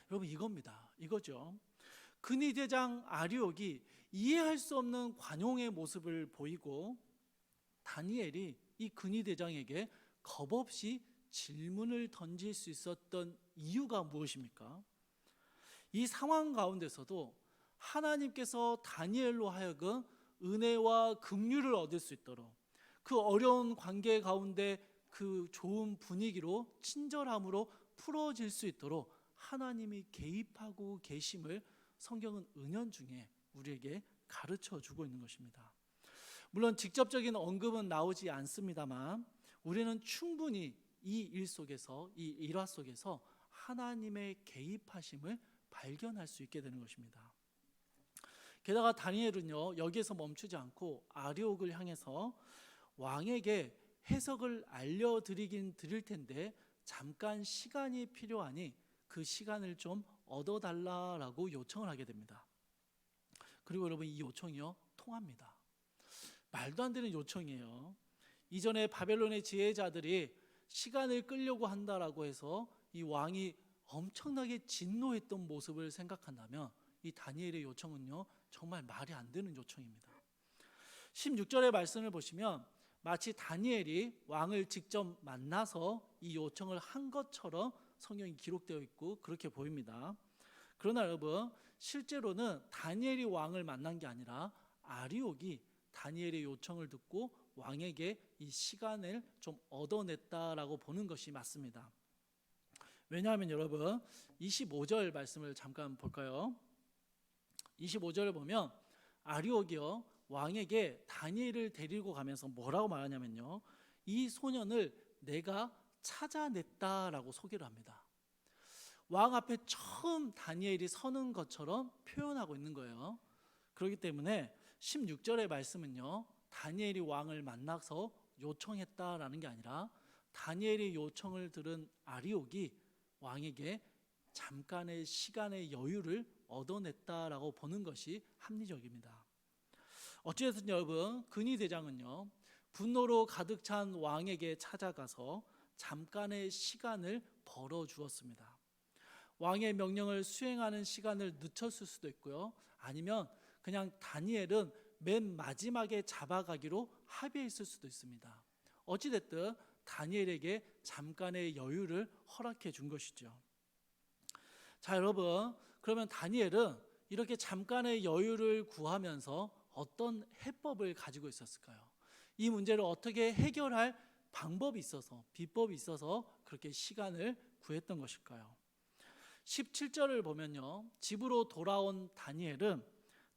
여러분, 이겁니다. 이거죠. 근위대장 아리옥이 이해할 수 없는 관용의 모습을 보이고 다니엘이 이 근위대장에게 겁없이 질문을 던질 수 있었던 이유가 무엇입니까? 이 상황 가운데서도 하나님께서 다니엘로 하여금 은혜와 긍휼을 얻을 수 있도록, 그 어려운 관계 가운데 그 좋은 분위기로 친절함으로 풀어질 수 있도록 하나님이 개입하고 계심을 성경은 은연중에 우리에게 가르쳐 주고 있는 것입니다. 물론 직접적인 언급은 나오지 않습니다만 우리는 충분히 이 일 속에서, 이 일화 속에서 하나님의 개입하심을 발견할 수 있게 되는 것입니다. 게다가 다니엘은요, 여기에서 멈추지 않고 아리옥을 향해서 왕에게 해석을 알려드리긴 드릴 텐데 잠깐 시간이 필요하니 그 시간을 좀 얻어달라라고 요청을 하게 됩니다. 그리고 여러분, 이 요청이요, 통합니다. 말도 안 되는 요청이에요. 이전에 바벨론의 지혜자들이 시간을 끌려고 한다라고 해서 이 왕이 엄청나게 진노했던 모습을 생각한다면 이 다니엘의 요청은요, 정말 말이 안 되는 요청입니다. 16절의 말씀을 보시면 마치 다니엘이 왕을 직접 만나서 이 요청을 한 것처럼 성경이 기록되어 있고 그렇게 보입니다. 그러나 여러분, 실제로는 다니엘이 왕을 만난 게 아니라 아리옥이 다니엘의 요청을 듣고 왕에게 이 시간을 좀 얻어냈다라고 보는 것이 맞습니다. 왜냐하면 여러분, 25절 말씀을 잠깐 볼까요? 25절을 보면 아리옥이요, 왕에게 다니엘을 데리고 가면서 뭐라고 말하냐면요, 이 소년을 내가 찾아냈다라고 소개를 합니다. 왕 앞에 처음 다니엘이 서는 것처럼 표현하고 있는 거예요. 그렇기 때문에 16절의 말씀은요, 다니엘이 왕을 만나서 요청했다라는 게 아니라 다니엘의 요청을 들은 아리옥이 왕에게 잠깐의 시간의 여유를 얻어냈다라고 보는 것이 합리적입니다. 어찌됐든 여러분, 근위대장은요, 분노로 가득 찬 왕에게 찾아가서 잠깐의 시간을 벌어주었습니다. 왕의 명령을 수행하는 시간을 늦췄을 수도 있고요, 아니면 그냥 다니엘은 맨 마지막에 잡아가기로 합의했을 수도 있습니다. 어찌됐든 다니엘에게 잠깐의 여유를 허락해 준 것이죠. 자, 여러분, 그러면 다니엘은 이렇게 잠깐의 여유를 구하면서 어떤 해법을 가지고 있었을까요? 이 문제를 어떻게 해결할 방법이 있어서, 비법이 있어서 그렇게 시간을 구했던 것일까요? 17절을 보면요, 집으로 돌아온 다니엘은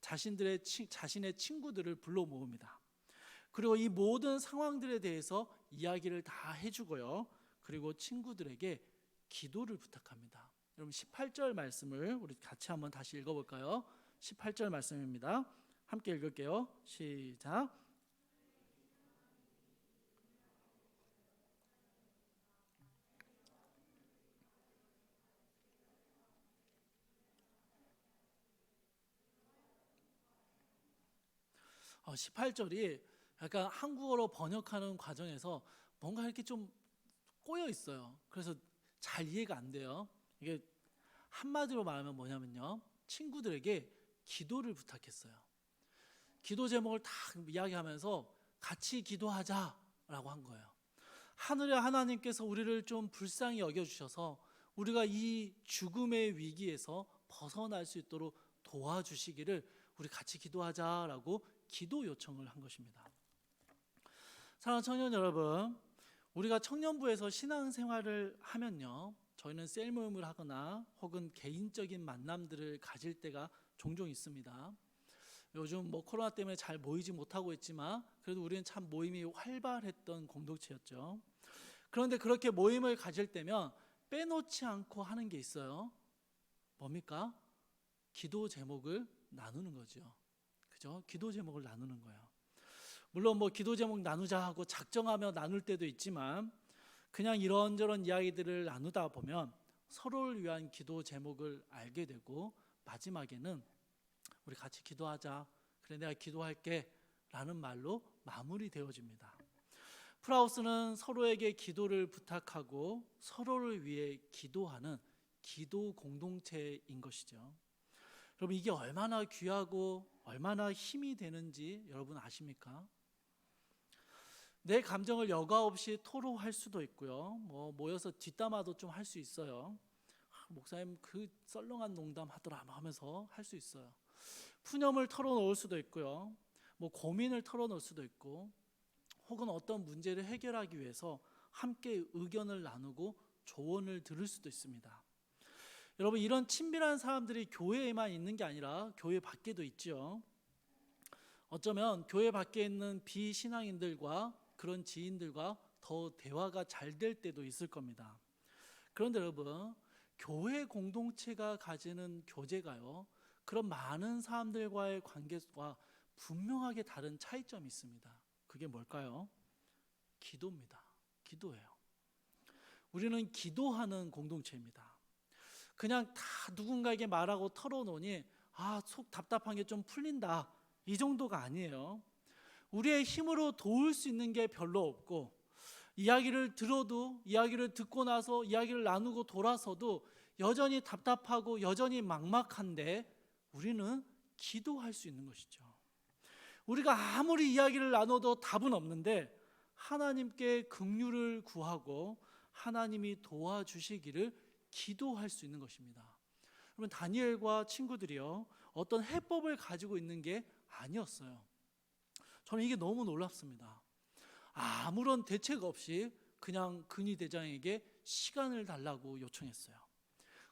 자신의 친구들을 불러 모읍니다. 그리고 이 모든 상황들에 대해서 이야기를 다 해주고요, 그리고 친구들에게 기도를 부탁합니다. 여러분 18절 말씀을 우리 같이 한번 다시 읽어볼까요? 18절 말씀입니다. 함께 읽을게요. 시작. 18절이 약간 한국어로 번역하는 과정에서 뭔가 이렇게 좀 꼬여 있어요. 그래서 잘 이해가 안 돼요. 이게 한마디로 말하면 뭐냐면요, 친구들에게 기도를 부탁했어요. 기도 제목을 다 이야기하면서 같이 기도하자라고 한 거예요. 하늘의 하나님께서 우리를 좀 불쌍히 여겨주셔서 우리가 이 죽음의 위기에서 벗어날 수 있도록 도와주시기를 우리 같이 기도하자라고 기도 요청을 한 것입니다. 사랑하는 청년 여러분, 우리가 청년부에서 신앙생활을 하면요, 저희는 셀 모임을 하거나 혹은 개인적인 만남들을 가질 때가 종종 있습니다. 요즘 코로나 때문에 잘 모이지 못하고 있지만 그래도 우리는 참 모임이 활발했던 공동체였죠. 그런데 그렇게 모임을 가질 때면 빼놓지 않고 하는 게 있어요. 뭡니까? 기도 제목을 나누는 거죠. 그죠? 기도 제목을 나누는 거예요. 물론 기도 제목 나누자 하고 작정하며 나눌 때도 있지만 그냥 이런저런 이야기들을 나누다 보면 서로를 위한 기도 제목을 알게 되고 마지막에는 우리 같이 기도하자, 그래 내가 기도할게 라는 말로 마무리되어집니다. 프라우스는 서로에게 기도를 부탁하고 서로를 위해 기도하는 기도 공동체인 것이죠. 여러분 이게 얼마나 귀하고 얼마나 힘이 되는지 여러분 아십니까? 내 감정을 여과 없이 토로할 수도 있고요. 모여서 뒷담화도 좀 할 수 있어요. 목사님 그 썰렁한 농담 하더라 하면서 할 수 있어요. 푸념을 털어놓을 수도 있고요. 고민을 털어놓을 수도 있고, 혹은 어떤 문제를 해결하기 위해서 함께 의견을 나누고 조언을 들을 수도 있습니다. 여러분 이런 친밀한 사람들이 교회에만 있는 게 아니라 교회 밖에도 있죠. 어쩌면 교회 밖에 있는 비신앙인들과 그런 지인들과 더 대화가 잘 될 때도 있을 겁니다. 그런데 여러분 교회 공동체가 가지는 교제가요, 그런 많은 사람들과의 관계와 분명하게 다른 차이점이 있습니다. 그게 뭘까요? 기도입니다. 기도예요. 우리는 기도하는 공동체입니다. 그냥 다 누군가에게 말하고 털어놓으니 속 답답한 게 좀 풀린다, 이 정도가 아니에요. 우리의 힘으로 도울 수 있는 게 별로 없고, 이야기를 들어도 이야기를 듣고 나서 이야기를 나누고 돌아서도 여전히 답답하고 여전히 막막한데 우리는 기도할 수 있는 것이죠. 우리가 아무리 이야기를 나눠도 답은 없는데 하나님께 긍휼을 구하고 하나님이 도와주시기를 기도할 수 있는 것입니다. 여러분 다니엘과 친구들이요, 어떤 해법을 가지고 있는 게 아니었어요. 저는 이게 너무 놀랍습니다. 아무런 대책 없이 그냥 근위 대장에게 시간을 달라고 요청했어요.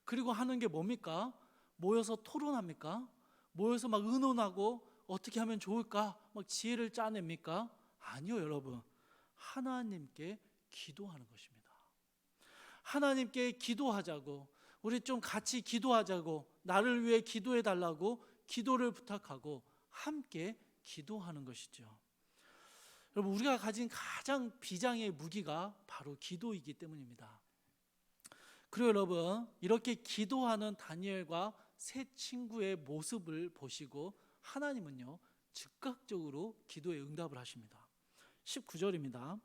그리고 하는 게 뭡니까? 모여서 토론합니까? 모여서 막 의논하고 어떻게 하면 좋을까? 막 지혜를 짜냅니까? 아니요, 여러분. 하나님께 기도하는 것입니다. 하나님께 기도하자고, 우리 좀 같이 기도하자고, 나를 위해 기도해 달라고 기도를 부탁하고 함께 기도하는 것이죠. 여러분 우리가 가진 가장 비장의 무기가 바로 기도이기 때문입니다. 그리고 여러분 이렇게 기도하는 다니엘과 세 친구의 모습을 보시고 하나님은요 즉각적으로 기도에 응답을 하십니다. 19절입니다.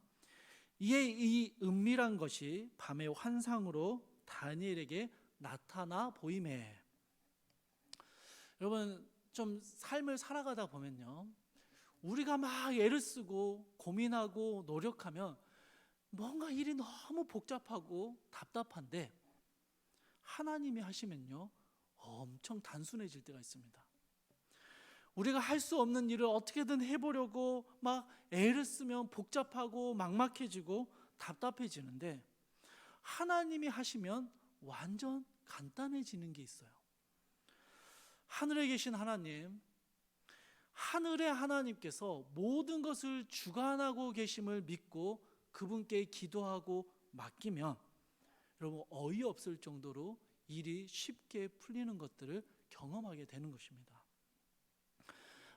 이에 이 은밀한 것이 밤의 환상으로 다니엘에게 나타나 보이매. 여러분 좀 삶을 살아가다 보면요, 우리가 막 애를 쓰고 고민하고 노력하면 뭔가 일이 너무 복잡하고 답답한데 하나님이 하시면요 엄청 단순해질 때가 있습니다. 우리가 할 수 없는 일을 어떻게든 해보려고 막 애를 쓰면 복잡하고 막막해지고 답답해지는데, 하나님이 하시면 완전 간단해지는 게 있어요. 하늘에 계신 하나님, 하늘의 하나님께서 모든 것을 주관하고 계심을 믿고 그분께 기도하고 맡기면 여러분 어이없을 정도로 일이 쉽게 풀리는 것들을 경험하게 되는 것입니다.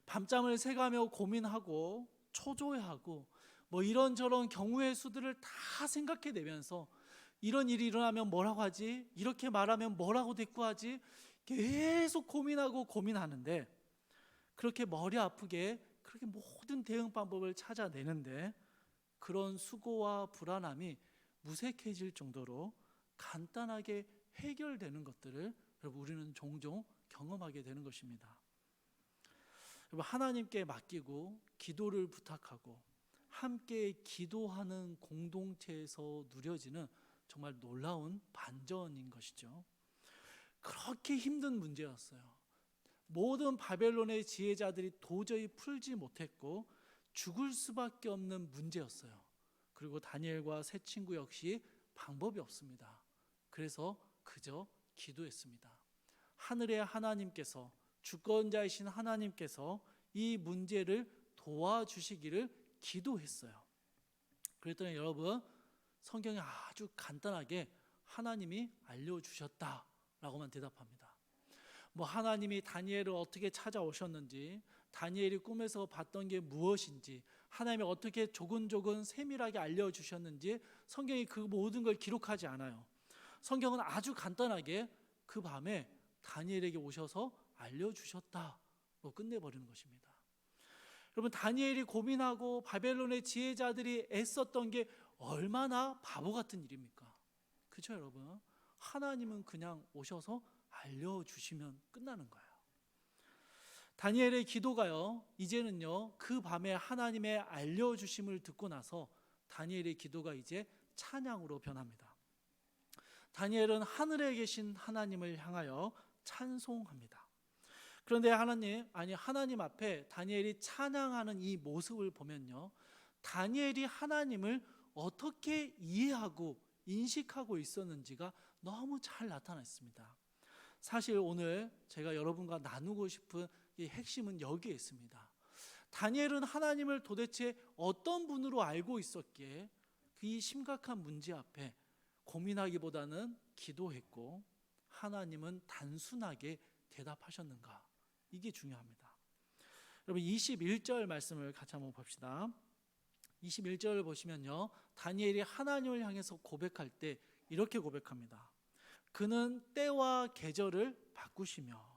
밤잠을 새가며 고민하고 초조해하고 뭐 이런저런 경우의 수들을 다 생각해내면서 이런 일이 일어나면 뭐라고 하지? 이렇게 말하면 뭐라고 대꾸하지? 계속 고민하고 고민하는데, 그렇게 머리 아프게 그렇게 모든 대응 방법을 찾아내는데 그런 수고와 불안함이 무색해질 정도로 간단하게 해결되는 것들을 여러분 우리는 종종 경험하게 되는 것입니다. 여러분, 하나님께 맡기고 기도를 부탁하고 함께 기도하는 공동체에서 누려지는 정말 놀라운 반전인 것이죠. 그렇게 힘든 문제였어요. 모든 바벨론의 지혜자들이 도저히 풀지 못했고 죽을 수밖에 없는 문제였어요. 그리고 다니엘과 세 친구 역시 방법이 없습니다. 그래서 그저 기도했습니다. 하늘의 하나님께서, 주권자이신 하나님께서 이 문제를 도와주시기를 기도했어요. 그랬더니 여러분, 성경에 아주 간단하게 하나님이 알려주셨다라고만 대답합니다. 뭐 하나님이 다니엘을 어떻게 찾아오셨는지, 다니엘이 꿈에서 봤던 게 무엇인지, 하나님이 어떻게 조근조근 세밀하게 알려주셨는지 성경이 그 모든 걸 기록하지 않아요. 성경은 아주 간단하게 그 밤에 다니엘에게 오셔서 알려주셨다로 끝내버리는 것입니다. 여러분, 다니엘이 고민하고 바벨론의 지혜자들이 애썼던 게 얼마나 바보 같은 일입니까? 그렇죠 여러분? 하나님은 그냥 오셔서 알려주시면 끝나는 거예요. 다니엘의 기도가요, 이제는요 그 밤에 하나님의 알려주심을 듣고 나서 다니엘의 기도가 이제 찬양으로 변합니다. 다니엘은 하늘에 계신 하나님을 향하여 찬송합니다. 그런데 하나님 앞에 다니엘이 찬양하는 이 모습을 보면요, 다니엘이 하나님을 어떻게 이해하고 인식하고 있었는지가 너무 잘 나타나 있습니다. 사실 오늘 제가 여러분과 나누고 싶은 이 핵심은 여기에 있습니다. 다니엘은 하나님을 도대체 어떤 분으로 알고 있었기에 이 심각한 문제 앞에 고민하기보다는 기도했고 하나님은 단순하게 대답하셨는가? 이게 중요합니다. 여러분 21절 말씀을 같이 한번 봅시다. 21절을 보시면요, 다니엘이 하나님을 향해서 고백할 때 이렇게 고백합니다. 그는 때와 계절을 바꾸시며.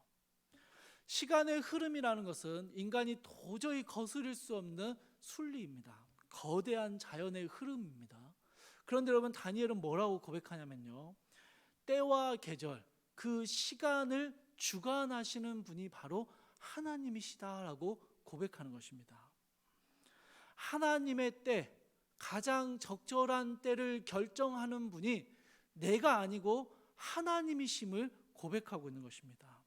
시간의 흐름이라는 것은 인간이 도저히 거스릴 수 없는 순리입니다. 거대한 자연의 흐름입니다. 그런데 여러분, 다니엘은 뭐라고 고백하냐면요, 때와 계절, 그 시간을 주관하시는 분이 바로 하나님이시다라고 고백하는 것입니다. 하나님의 때, 가장 적절한 때를 결정하는 분이 내가 아니고 하나님이심을 고백하고 있는 것입니다.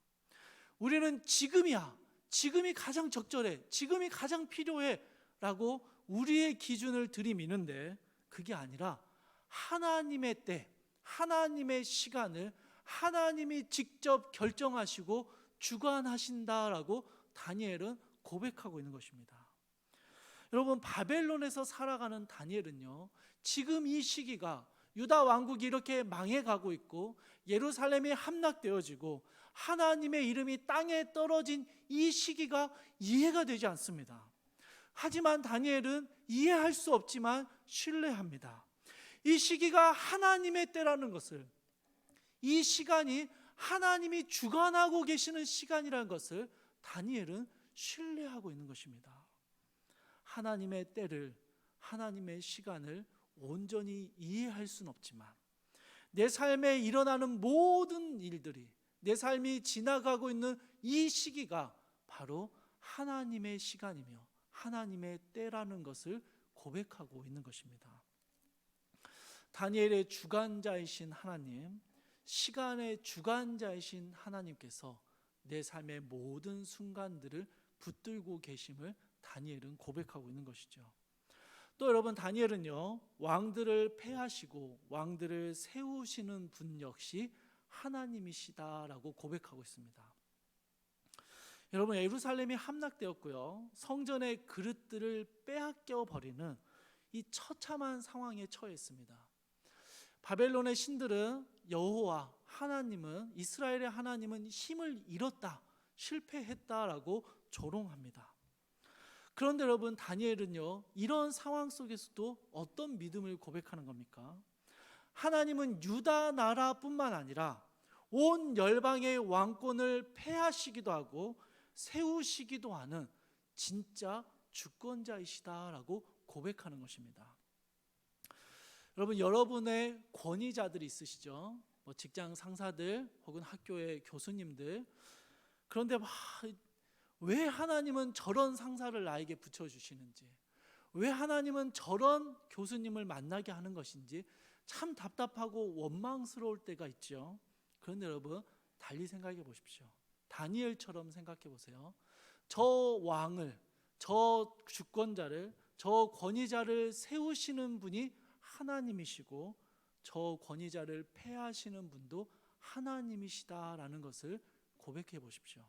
우리는 지금이야, 지금이 가장 적절해, 지금이 가장 필요해 라고 우리의 기준을 들이미는데, 그게 아니라 하나님의 때, 하나님의 시간을 하나님이 직접 결정하시고 주관하신다라고 다니엘은 고백하고 있는 것입니다. 여러분, 바벨론에서 살아가는 다니엘은요, 지금 이 시기가 유다 왕국이 이렇게 망해가고 있고 예루살렘이 함락되어지고 하나님의 이름이 땅에 떨어진 이 시기가 이해가 되지 않습니다. 하지만 다니엘은 이해할 수 없지만 신뢰합니다. 이 시기가 하나님의 때라는 것을, 이 시간이 하나님이 주관하고 계시는 시간이라는 것을 다니엘은 신뢰하고 있는 것입니다. 하나님의 때를, 하나님의 시간을 온전히 이해할 수는 없지만 내 삶에 일어나는 모든 일들이, 내 삶이 지나가고 있는 이 시기가 바로 하나님의 시간이며 하나님의 때라는 것을 고백하고 있는 것입니다. 다니엘의 주관자이신 하나님, 시간의 주관자이신 하나님께서 내 삶의 모든 순간들을 붙들고 계심을 다니엘은 고백하고 있는 것이죠. 또 여러분, 다니엘은요, 왕들을 패하시고 왕들을 세우시는 분 역시 하나님이시다라고 고백하고 있습니다. 여러분, 예루살렘이 함락되었고요, 성전의 그릇들을 빼앗겨 버리는 이 처참한 상황에 처했습니다. 바벨론의 신들은 여호와 하나님은, 이스라엘의 하나님은 힘을 잃었다, 실패했다라고 조롱합니다. 그런데 여러분, 다니엘은요, 이런 상황 속에서도 어떤 믿음을 고백하는 겁니까? 하나님은 유다 나라뿐만 아니라 온 열방의 왕권을 폐하시기도 하고 세우시기도 하는 진짜 주권자이시다라고 고백하는 것입니다. 여러분, 여러분의 권위자들이 있으시죠? 직장 상사들 혹은 학교의 교수님들. 그런데 왜 하나님은 저런 상사를 나에게 붙여주시는지, 왜 하나님은 저런 교수님을 만나게 하는 것인지 참 답답하고 원망스러울 때가 있죠. 그런데 여러분, 달리 생각해 보십시오. 다니엘처럼 생각해 보세요. 저 왕을, 저 주권자를, 저 권위자를 세우시는 분이 하나님이시고 저 권위자를 폐하시는 분도 하나님이시다라는 것을 고백해 보십시오.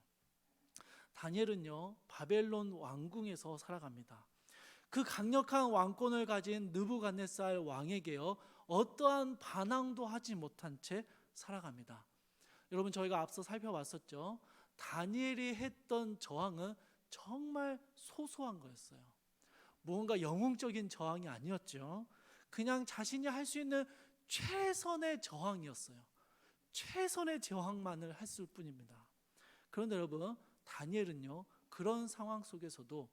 다니엘은요, 바벨론 왕궁에서 살아갑니다. 그 강력한 왕권을 가진 느부갓네살 왕에게요, 어떠한 반항도 하지 못한 채 살아갑니다. 여러분, 저희가 앞서 살펴봤었죠. 다니엘이 했던 저항은 정말 소소한 거였어요. 무언가 영웅적인 저항이 아니었죠. 그냥 자신이 할 수 있는 최선의 저항이었어요. 최선의 저항만을 했을 뿐입니다. 그런데 여러분, 다니엘은요, 그런 상황 속에서도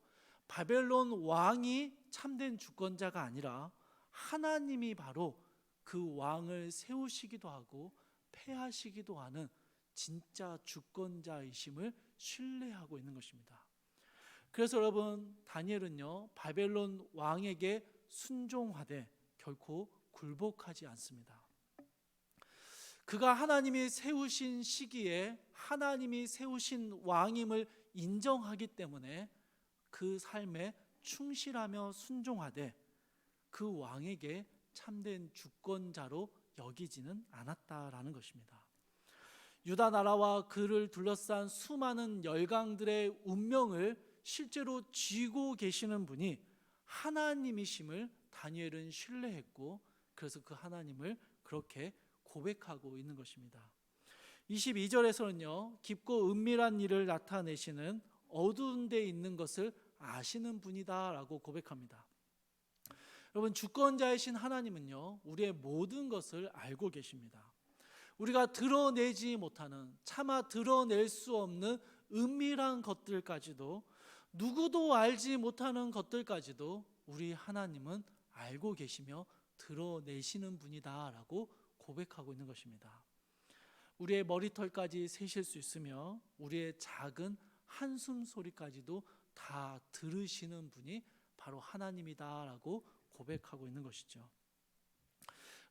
바벨론 왕이 참된 주권자가 아니라 하나님이 바로 그 왕을 세우시기도 하고 폐하시기도 하는 진짜 주권자이심을 신뢰하고 있는 것입니다. 그래서 여러분, 다니엘은요, 바벨론 왕에게 순종하되 결코 굴복하지 않습니다. 그가 하나님이 세우신 시기에 하나님이 세우신 왕임을 인정하기 때문에 그 삶에 충실하며 순종하되 그 왕에게 참된 주권자로 여기지는 않았다라는 것입니다. 유다 나라와 그를 둘러싼 수많은 열강들의 운명을 실제로 쥐고 계시는 분이 하나님이심을 다니엘은 신뢰했고, 그래서 그 하나님을 그렇게 고백하고 있는 것입니다. 22절에서는요, 깊고 은밀한 일을 나타내시는 어두운 데 있는 것을 아시는 분이다라고 고백합니다. 여러분, 주권자이신 하나님은요, 우리의 모든 것을 알고 계십니다. 우리가 드러내지 못하는, 차마 드러낼 수 없는 은밀한 것들까지도, 누구도 알지 못하는 것들까지도 우리 하나님은 알고 계시며 드러내시는 분이다라고 고백하고 있는 것입니다. 우리의 머리털까지 세실 수 있으며 우리의 작은 한숨 소리까지도 다 들으시는 분이 바로 하나님이다라고 고백하고 있는 것이죠.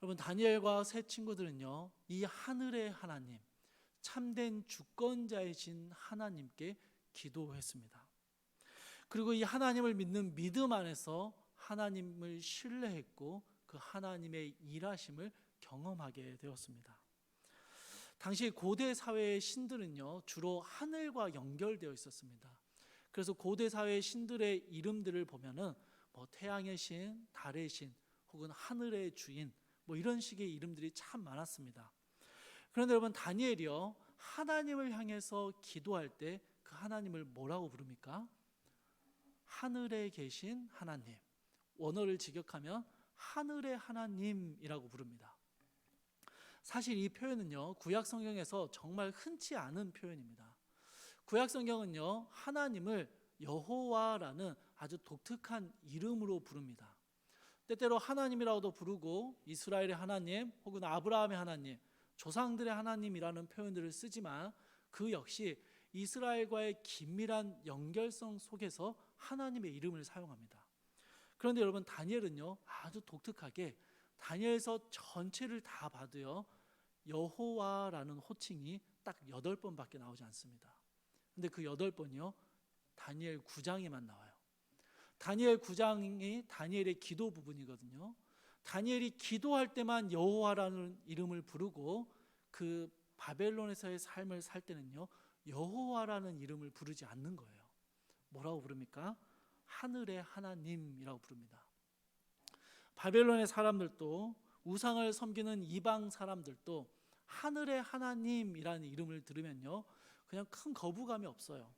여러분, 다니엘과 세 친구들은요, 이 하늘의 하나님, 참된 주권자이신 하나님께 기도했습니다. 그리고 이 하나님을 믿는 믿음 안에서 하나님을 신뢰했고 그 하나님의 일하심을 경험하게 되었습니다. 당시 고대 사회의 신들은요, 주로 하늘과 연결되어 있었습니다. 그래서 고대 사회의 신들의 이름들을 보면은 태양의 신, 달의 신, 혹은 하늘의 주인, 이런 식의 이름들이 참 많았습니다. 그런데 여러분, 다니엘이요, 하나님을 향해서 기도할 때 그 하나님을 뭐라고 부릅니까? 하늘에 계신 하나님. 원어를 직역하면 하늘의 하나님이라고 부릅니다. 사실 이 표현은요, 구약 성경에서 정말 흔치 않은 표현입니다. 구약 성경은요, 하나님을 여호와라는 아주 독특한 이름으로 부릅니다. 때때로 하나님이라고도 부르고 이스라엘의 하나님 혹은 아브라함의 하나님, 조상들의 하나님이라는 표현들을 쓰지만 그 역시 이스라엘과의 긴밀한 연결성 속에서 하나님의 이름을 사용합니다. 그런데 여러분, 다니엘은요, 아주 독특하게 다니엘서 전체를 다 봐도요, 여호와라는 호칭이 딱 8번밖에 나오지 않습니다. 근데 그 8번이요, 다니엘 9장에만 나와요. 다니엘 9장이 다니엘의 기도 부분이거든요. 다니엘이 기도할 때만 여호와라는 이름을 부르고 그 바벨론에서의 삶을 살 때는요, 여호와라는 이름을 부르지 않는 거예요. 뭐라고 부릅니까? 하늘의 하나님이라고 부릅니다. 바벨론의 사람들도, 우상을 섬기는 이방 사람들도 하늘의 하나님이라는 이름을 들으면요, 그냥 큰 거부감이 없어요.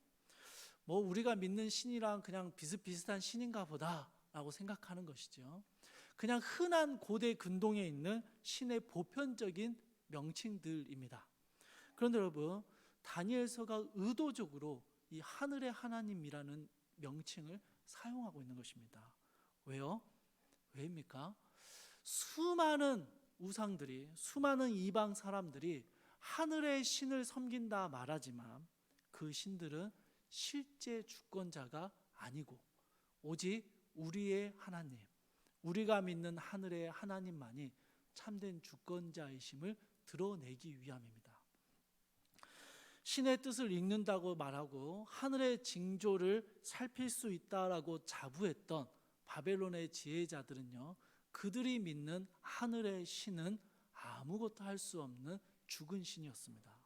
뭐 우리가 믿는 신이랑 그냥 비슷비슷한 신인가 보다라고 생각하는 것이죠. 그냥 흔한 고대 근동에 있는 신의 보편적인 명칭들입니다. 그런데 여러분, 다니엘서가 의도적으로 이 하늘의 하나님이라는 명칭을 사용하고 있는 것입니다. 왜요? 왜입니까? 수많은 우상들이, 수많은 이방 사람들이 하늘의 신을 섬긴다 말하지만 그 신들은 실제 주권자가 아니고 오직 우리의 하나님, 우리가 믿는 하늘의 하나님만이 참된 주권자이심을 드러내기 위함입니다. 신의 뜻을 읽는다고 말하고 하늘의 징조를 살필 수 있다라고 자부했던 바벨론의 지혜자들은요, 그들이 믿는 하늘의 신은 아무것도 할 수 없는 죽은 신이었습니다.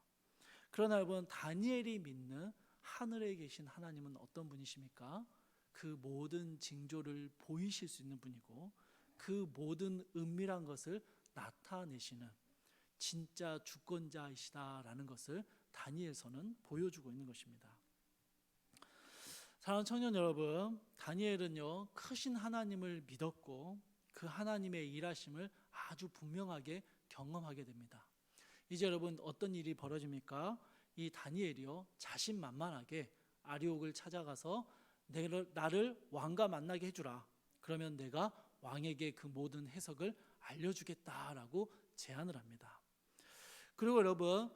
그러나 여러분, 다니엘이 믿는 하늘에 계신 하나님은 어떤 분이십니까? 그 모든 징조를 보이실 수 있는 분이고 그 모든 은밀한 것을 나타내시는 진짜 주권자이시다라는 것을 다니엘서는 보여주고 있는 것입니다. 사랑하는 청년 여러분, 다니엘은요, 크신 하나님을 믿었고 그 하나님의 일하심을 아주 분명하게 경험하게 됩니다. 이제 여러분, 어떤 일이 벌어집니까? 이 다니엘이요, 자신만만하게 아리옥을 찾아가서 나를 왕과 만나게 해주라. 그러면 내가 왕에게 그 모든 해석을 알려주겠다라고 제안을 합니다. 그리고 여러분,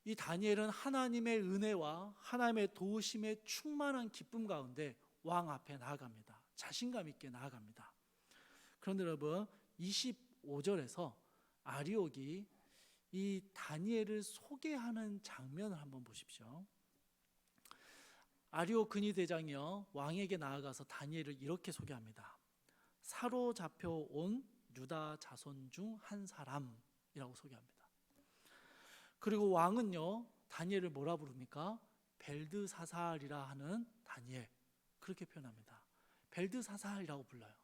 이 다니엘은 하나님의 은혜와 하나님의 도우심에 충만한 기쁨 가운데 왕 앞에 나아갑니다. 자신감 있게 나아갑니다. 그런데 여러분, 25절에서 아리옥이 이 다니엘을 소개하는 장면을 한번 보십시오. 아리옥 근위대장이요, 왕에게 나아가서 다니엘을 이렇게 소개합니다. 사로잡혀 온 유다 자손 중 한 사람이라고 소개합니다. 그리고 왕은요, 다니엘을 뭐라 부릅니까? 벨드사살이라 하는 다니엘, 그렇게 표현합니다. 벨드사살이라고 불러요.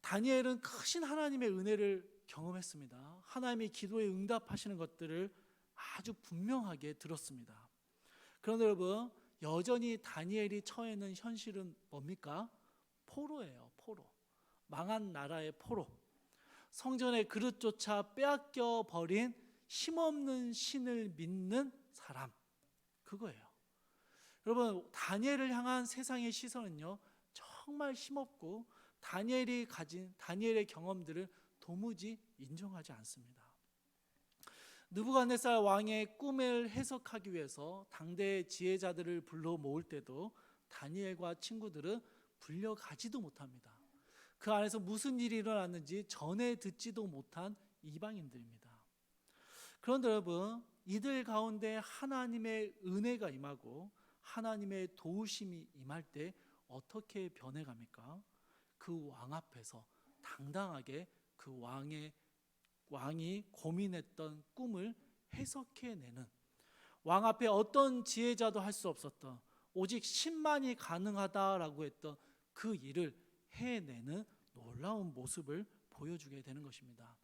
다니엘은 크신 하나님의 은혜를 경험했습니다. 하나님이 기도에 응답하시는 것들을 아주 분명하게 들었습니다. 그런데 여러분, 여전히 다니엘이 처해 있는 현실은 뭡니까? 포로예요. 포로. 망한 나라의 포로. 성전의 그릇조차 빼앗겨 버린 힘없는 신을 믿는 사람, 그거예요. 여러분, 다니엘을 향한 세상의 시선은요, 정말 힘없고 다니엘의 경험들을 도무지 인정하지 않습니다. 느부갓네살 왕의 꿈을 해석하기 위해서 당대의 지혜자들을 불러 모을 때도 다니엘과 친구들은 불려가지도 못합니다. 그 안에서 무슨 일이 일어났는지 전에 듣지도 못한 이방인들입니다. 그런데 여러분, 이들 가운데 하나님의 은혜가 임하고 하나님의 도우심이 임할 때 어떻게 변해갑니까? 그 왕 앞에서 당당하게 그 왕이 고민했던 꿈을 해석해내는, 왕 앞에 어떤 지혜자도 할 수 없었던, 오직 신만이 가능하다라고 했던 그 일을 해내는 놀라운 모습을 보여주게 되는 것입니다.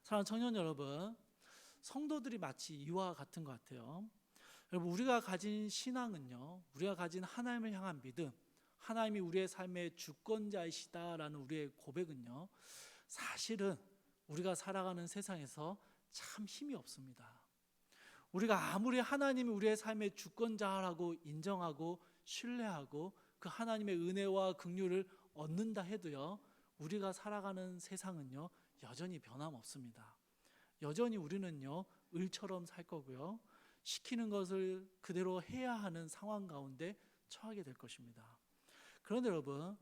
사랑하는 청년 여러분, 성도들이 마치 이와 같은 것 같아요. 여러분, 우리가 가진 신앙은요, 우리가 가진 하나님을 향한 믿음, 하나님이 우리의 삶의 주권자이시다라는 우리의 고백은요, 사실은 우리가 살아가는 세상에서 참 힘이 없습니다. 우리가 아무리 하나님이 우리의 삶의 주권자라고 인정하고 신뢰하고 그 하나님의 은혜와 긍휼을 얻는다 해도요, 우리가 살아가는 세상은요, 여전히 변함없습니다. 여전히 우리는요, 을처럼 살 거고요, 시키는 것을 그대로 해야 하는 상황 가운데 처하게 될 것입니다. 그런데 여러분,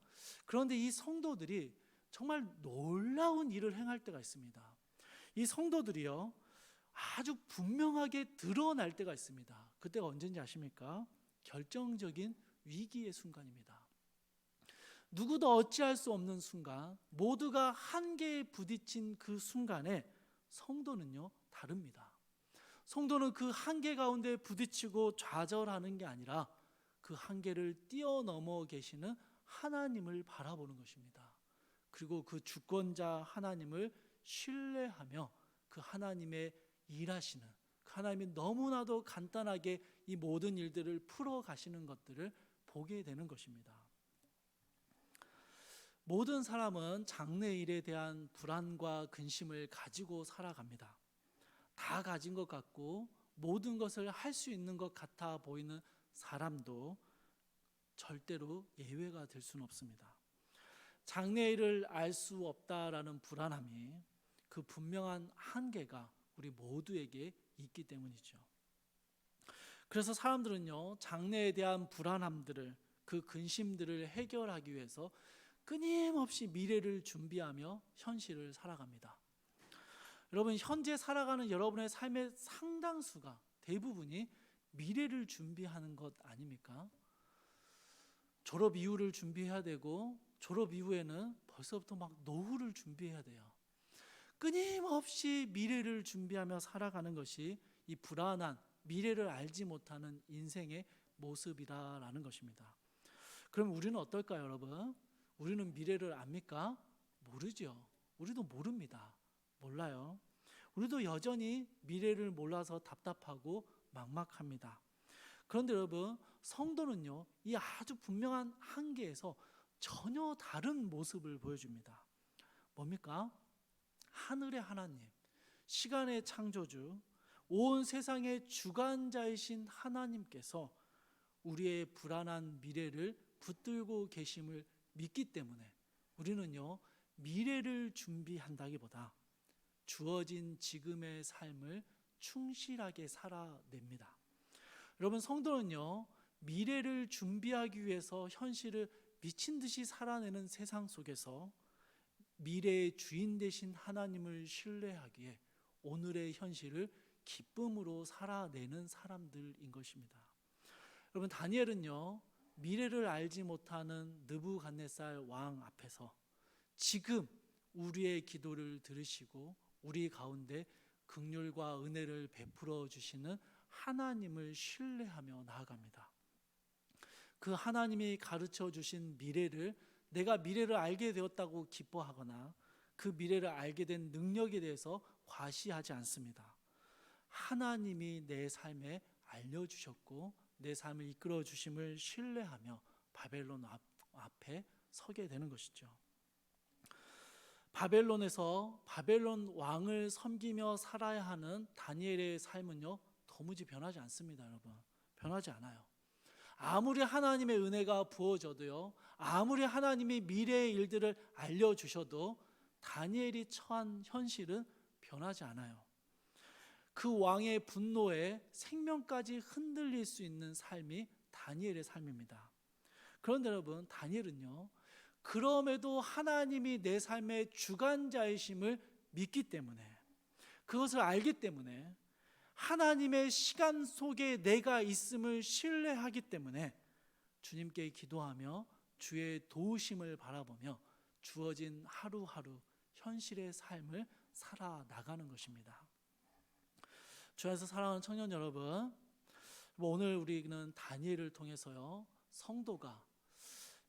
그런데 이 성도들이 정말 놀라운 일을 행할 때가 있습니다. 이 성도들이요, 아주 분명하게 드러날 때가 있습니다. 그때가 언제인지 아십니까? 결정적인 위기의 순간입니다. 누구도 어찌할 수 없는 순간, 모두가 한계에 부딪힌 그 순간에 성도는요, 다릅니다. 성도는 그 한계 가운데 부딪히고 좌절하는 게 아니라 그 한계를 뛰어넘어 계시는 하나님을 바라보는 것입니다. 그리고 그 주권자 하나님을 신뢰하며 그 하나님의 일하시는, 그 하나님이 너무나도 간단하게 이 모든 일들을 풀어 가시는 것들을 보게 되는 것입니다. 모든 사람은 장래일에 대한 불안과 근심을 가지고 살아갑니다. 다 가진 것 같고 모든 것을 할 수 있는 것 같아 보이는 사람도 절대로 예외가 될 수는 없습니다. 장래일을 알 수 없다라는 불안함이 그 분명한 한계가 우리 모두에게 있기 때문이죠. 그래서 사람들은요, 장래에 대한 불안함들을, 그 근심들을 해결하기 위해서 끊임없이 미래를 준비하며 현실을 살아갑니다. 여러분, 현재 살아가는 여러분의 삶의 상당수가, 대부분이 미래를 준비하는 것 아닙니까? 졸업 이후를 준비해야 되고, 졸업 이후에는 벌써부터 막 노후를 준비해야 돼요. 끊임없이 미래를 준비하며 살아가는 것이 이 불안한 미래를 알지 못하는 인생의 모습이라는 것입니다. 그럼 우리는 어떨까요, 여러분? 우리는 미래를 압니까? 모르죠. 우리도 모릅니다. 몰라요. 우리도 여전히 미래를 몰라서 답답하고 막막합니다. 그런데 여러분, 성도는요, 이 아주 분명한 한계에서 전혀 다른 모습을 보여줍니다. 뭡니까? 하늘의 하나님, 시간의 창조주, 온 세상의 주관자이신 하나님께서 우리의 불안한 미래를 붙들고 계심을 믿기 때문에 우리는요, 미래를 준비한다기보다 주어진 지금의 삶을 충실하게 살아냅니다. 여러분, 성도는요, 미래를 준비하기 위해서 현실을 미친 듯이 살아내는 세상 속에서 미래의 주인 되신 하나님을 신뢰하기에 오늘의 현실을 기쁨으로 살아내는 사람들인 것입니다. 여러분, 다니엘은요, 미래를 알지 못하는 느부갓네살 왕 앞에서 지금 우리의 기도를 들으시고 우리 가운데 긍휼과 은혜를 베풀어 주시는 하나님을 신뢰하며 나아갑니다. 그 하나님이 가르쳐 주신 미래를, 내가 미래를 알게 되었다고 기뻐하거나 그 미래를 알게 된 능력에 대해서 과시하지 않습니다. 하나님이 내 삶에 알려주셨고 내 삶을 이끌어 주심을 신뢰하며 바벨론 앞에 서게 되는 것이죠. 바벨론에서 바벨론 왕을 섬기며 살아야 하는 다니엘의 삶은요, 도무지 변하지 않습니다. 여러분, 변하지 않아요. 아무리 하나님의 은혜가 부어져도요, 아무리 하나님이 미래의 일들을 알려주셔도 다니엘이 처한 현실은 변하지 않아요. 그 왕의 분노에 생명까지 흔들릴 수 있는 삶이 다니엘의 삶입니다. 그런데 여러분, 다니엘은요, 그럼에도 하나님이 내 삶의 주관자이심을 믿기 때문에, 그것을 알기 때문에, 하나님의 시간 속에 내가 있음을 신뢰하기 때문에 주님께 기도하며 주의 도우심을 바라보며 주어진 하루하루 현실의 삶을 살아나가는 것입니다. 주 안에서 사랑하는 청년 여러분, 오늘 우리는 다니엘을 통해서요, 성도가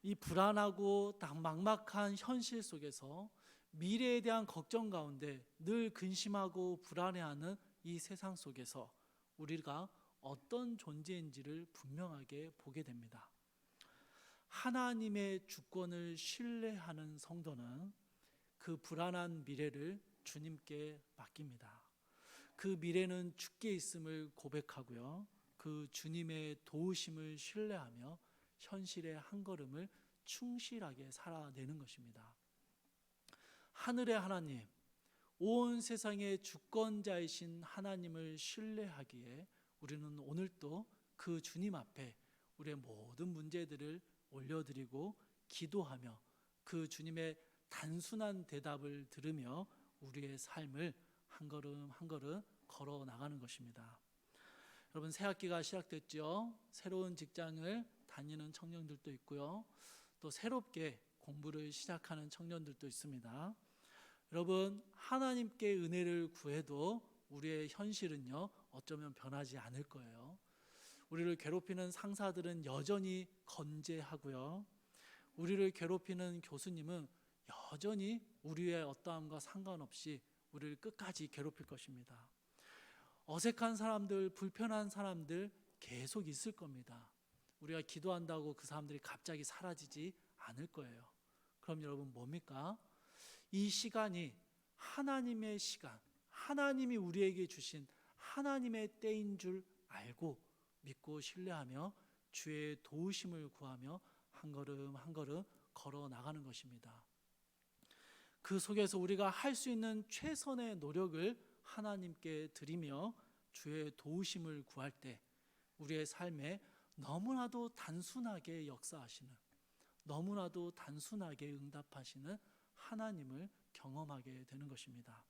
이 불안하고 막막한 현실 속에서 미래에 대한 걱정 가운데 늘 근심하고 불안해하는 이 세상 속에서 우리가 어떤 존재인지를 분명하게 보게 됩니다. 하나님의 주권을 신뢰하는 성도는 그 불안한 미래를 주님께 맡깁니다. 그 미래는 주께 있음을 고백하고요, 그 주님의 도우심을 신뢰하며 현실의 한 걸음을 충실하게 살아내는 것입니다. 하늘의 하나님, 온 세상의 주권자이신 하나님을 신뢰하기에 우리는 오늘도 그 주님 앞에 우리의 모든 문제들을 올려드리고 기도하며 그 주님의 단순한 대답을 들으며 우리의 삶을 한 걸음 한 걸음 걸어 나가는 것입니다. 여러분 새 학기가 시작됐죠. 새로운 직장을 다니는 청년들도 있고요. 또 새롭게 공부를 시작하는 청년들도 있습니다. 여러분 하나님께 은혜를 구해도 우리의 현실은요 어쩌면 변하지 않을 거예요. 우리를 괴롭히는 상사들은 여전히 건재하고요. 우리를 괴롭히는 교수님은 여전히 우리의 어떠함과 상관없이 우리를 끝까지 괴롭힐 것입니다. 어색한 사람들, 불편한 사람들 계속 있을 겁니다. 우리가 기도한다고 그 사람들이 갑자기 사라지지 않을 거예요. 그럼 여러분 뭡니까? 이 시간이 하나님의 시간, 하나님이 우리에게 주신 하나님의 때인 줄 알고 믿고 신뢰하며 주의 도우심을 구하며 한 걸음 한 걸음 걸어 나가는 것입니다. 그 속에서 우리가 할 수 있는 최선의 노력을 하나님께 드리며 주의 도우심을 구할 때 우리의 삶에 너무나도 단순하게 역사하시는, 너무나도 단순하게 응답하시는 하나님을 경험하게 되는 것입니다.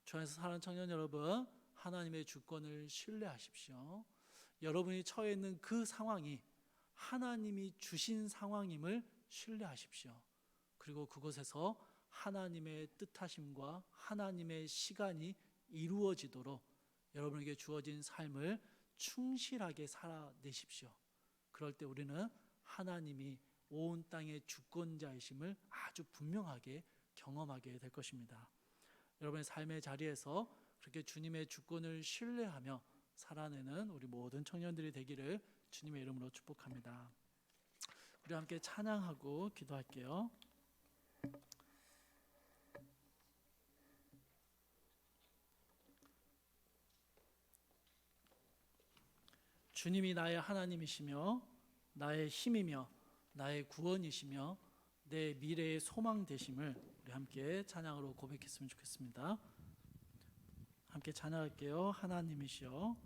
주 안에서 사랑하는 청년 여러분, 하나님의 주권을 신뢰하십시오. 여러분이 처해 있는 그 상황이 하나님이 주신 상황임을 신뢰하십시오. 그리고 그곳에서 하나님의 뜻하심과 하나님의 시간이 이루어지도록 여러분에게 주어진 삶을 충실하게 살아내십시오. 그럴 때 우리는 하나님이 온 땅의 주권자이심을 아주 분명하게 경험하게 될 것입니다. 여러분의 삶의 자리에서 그렇게 주님의 주권을 신뢰하며 살아내는 우리 모든 청년들이 되기를 주님의 이름으로 축복합니다. 우리 함께 찬양하고 기도할게요. 주님이 나의 하나님이시며 나의 힘이며 나의 구원이시며 내 미래의 소망 되심을 우리 함께 찬양으로 고백했으면 좋겠습니다. 함께 찬양할게요. 하나님이시여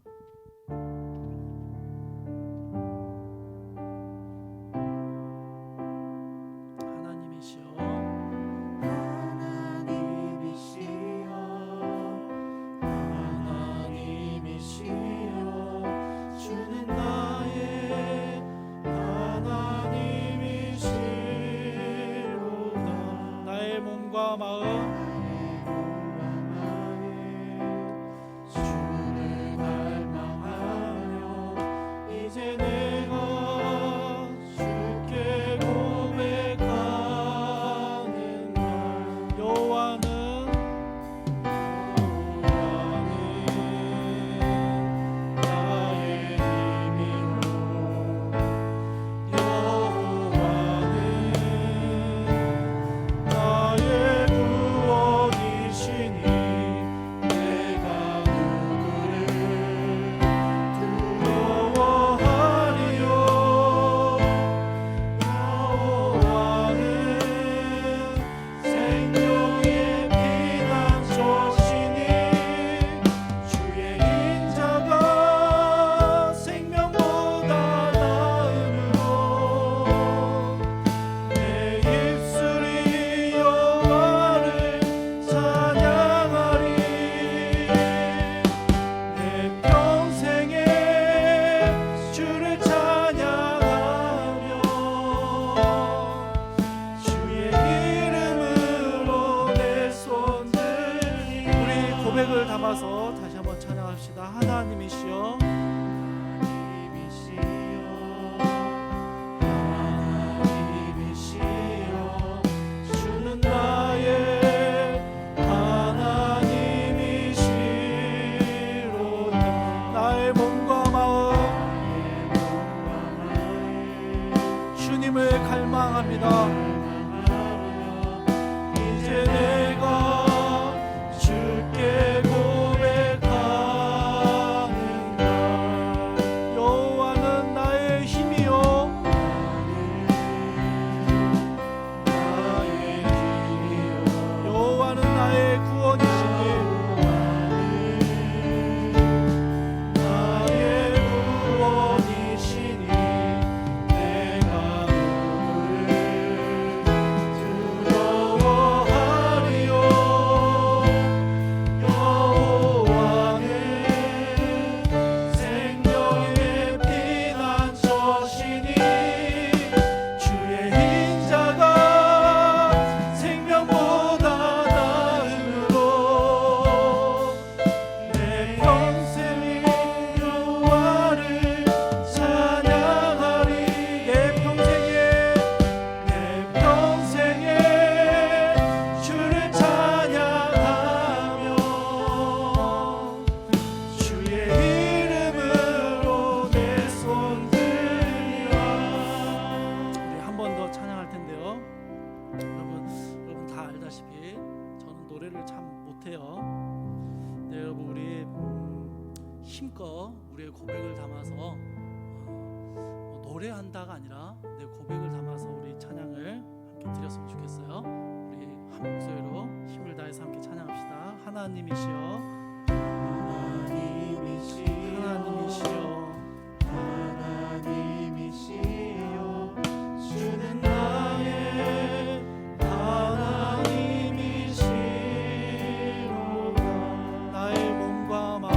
고백을 담아서 다시 한번 찬양합시다. 하나님이시여 주는 나의 하나님이시로다. 나의 몸과 마음 주님을 갈망합니다. 이제 내가 고백을 담아서 노래한다가 아니라 내 고백을 담아서 우리 찬양을 함께 드렸으면 좋겠어요. 우리 한 목소리로 힘을 다해서 함께 찬양합시다. 하나님이시여, 하나님이시여, 하나님이시여, 주는 나의 하나님이시로다. 나의 몸과 마음,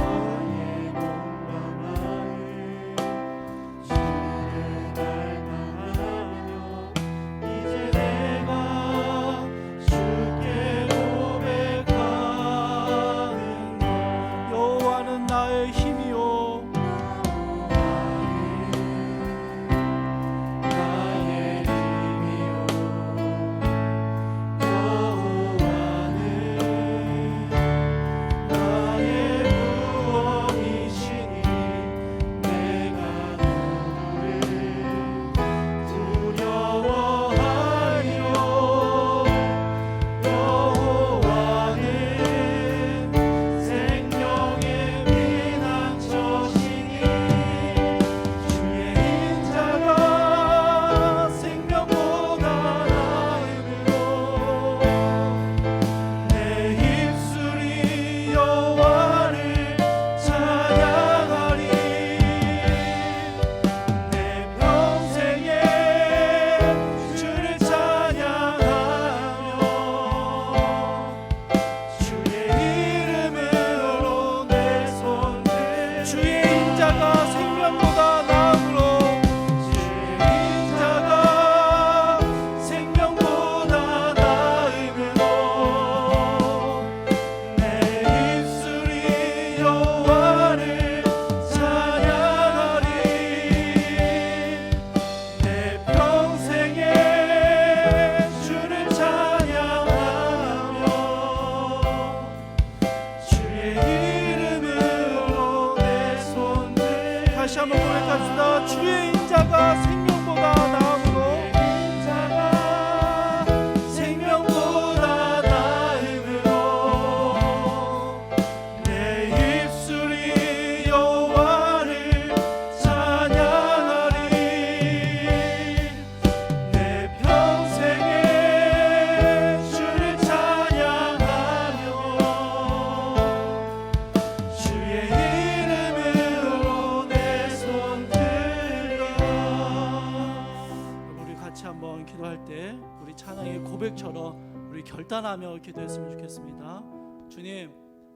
주를 닮아가며 이제 내가 주께 고백하는 여호와는 나의 힘이요 다시 한번 고백합시다. 주의 인자가 생명보다 나음으로, 생명보다 나음으로 내 입술이 여호와를 찬양하리. 내 평생에 주를 찬양하며 주의 한번 기도할 때 우리 찬양의 고백처럼 우리 결단하며 기도했으면 좋겠습니다. 주님,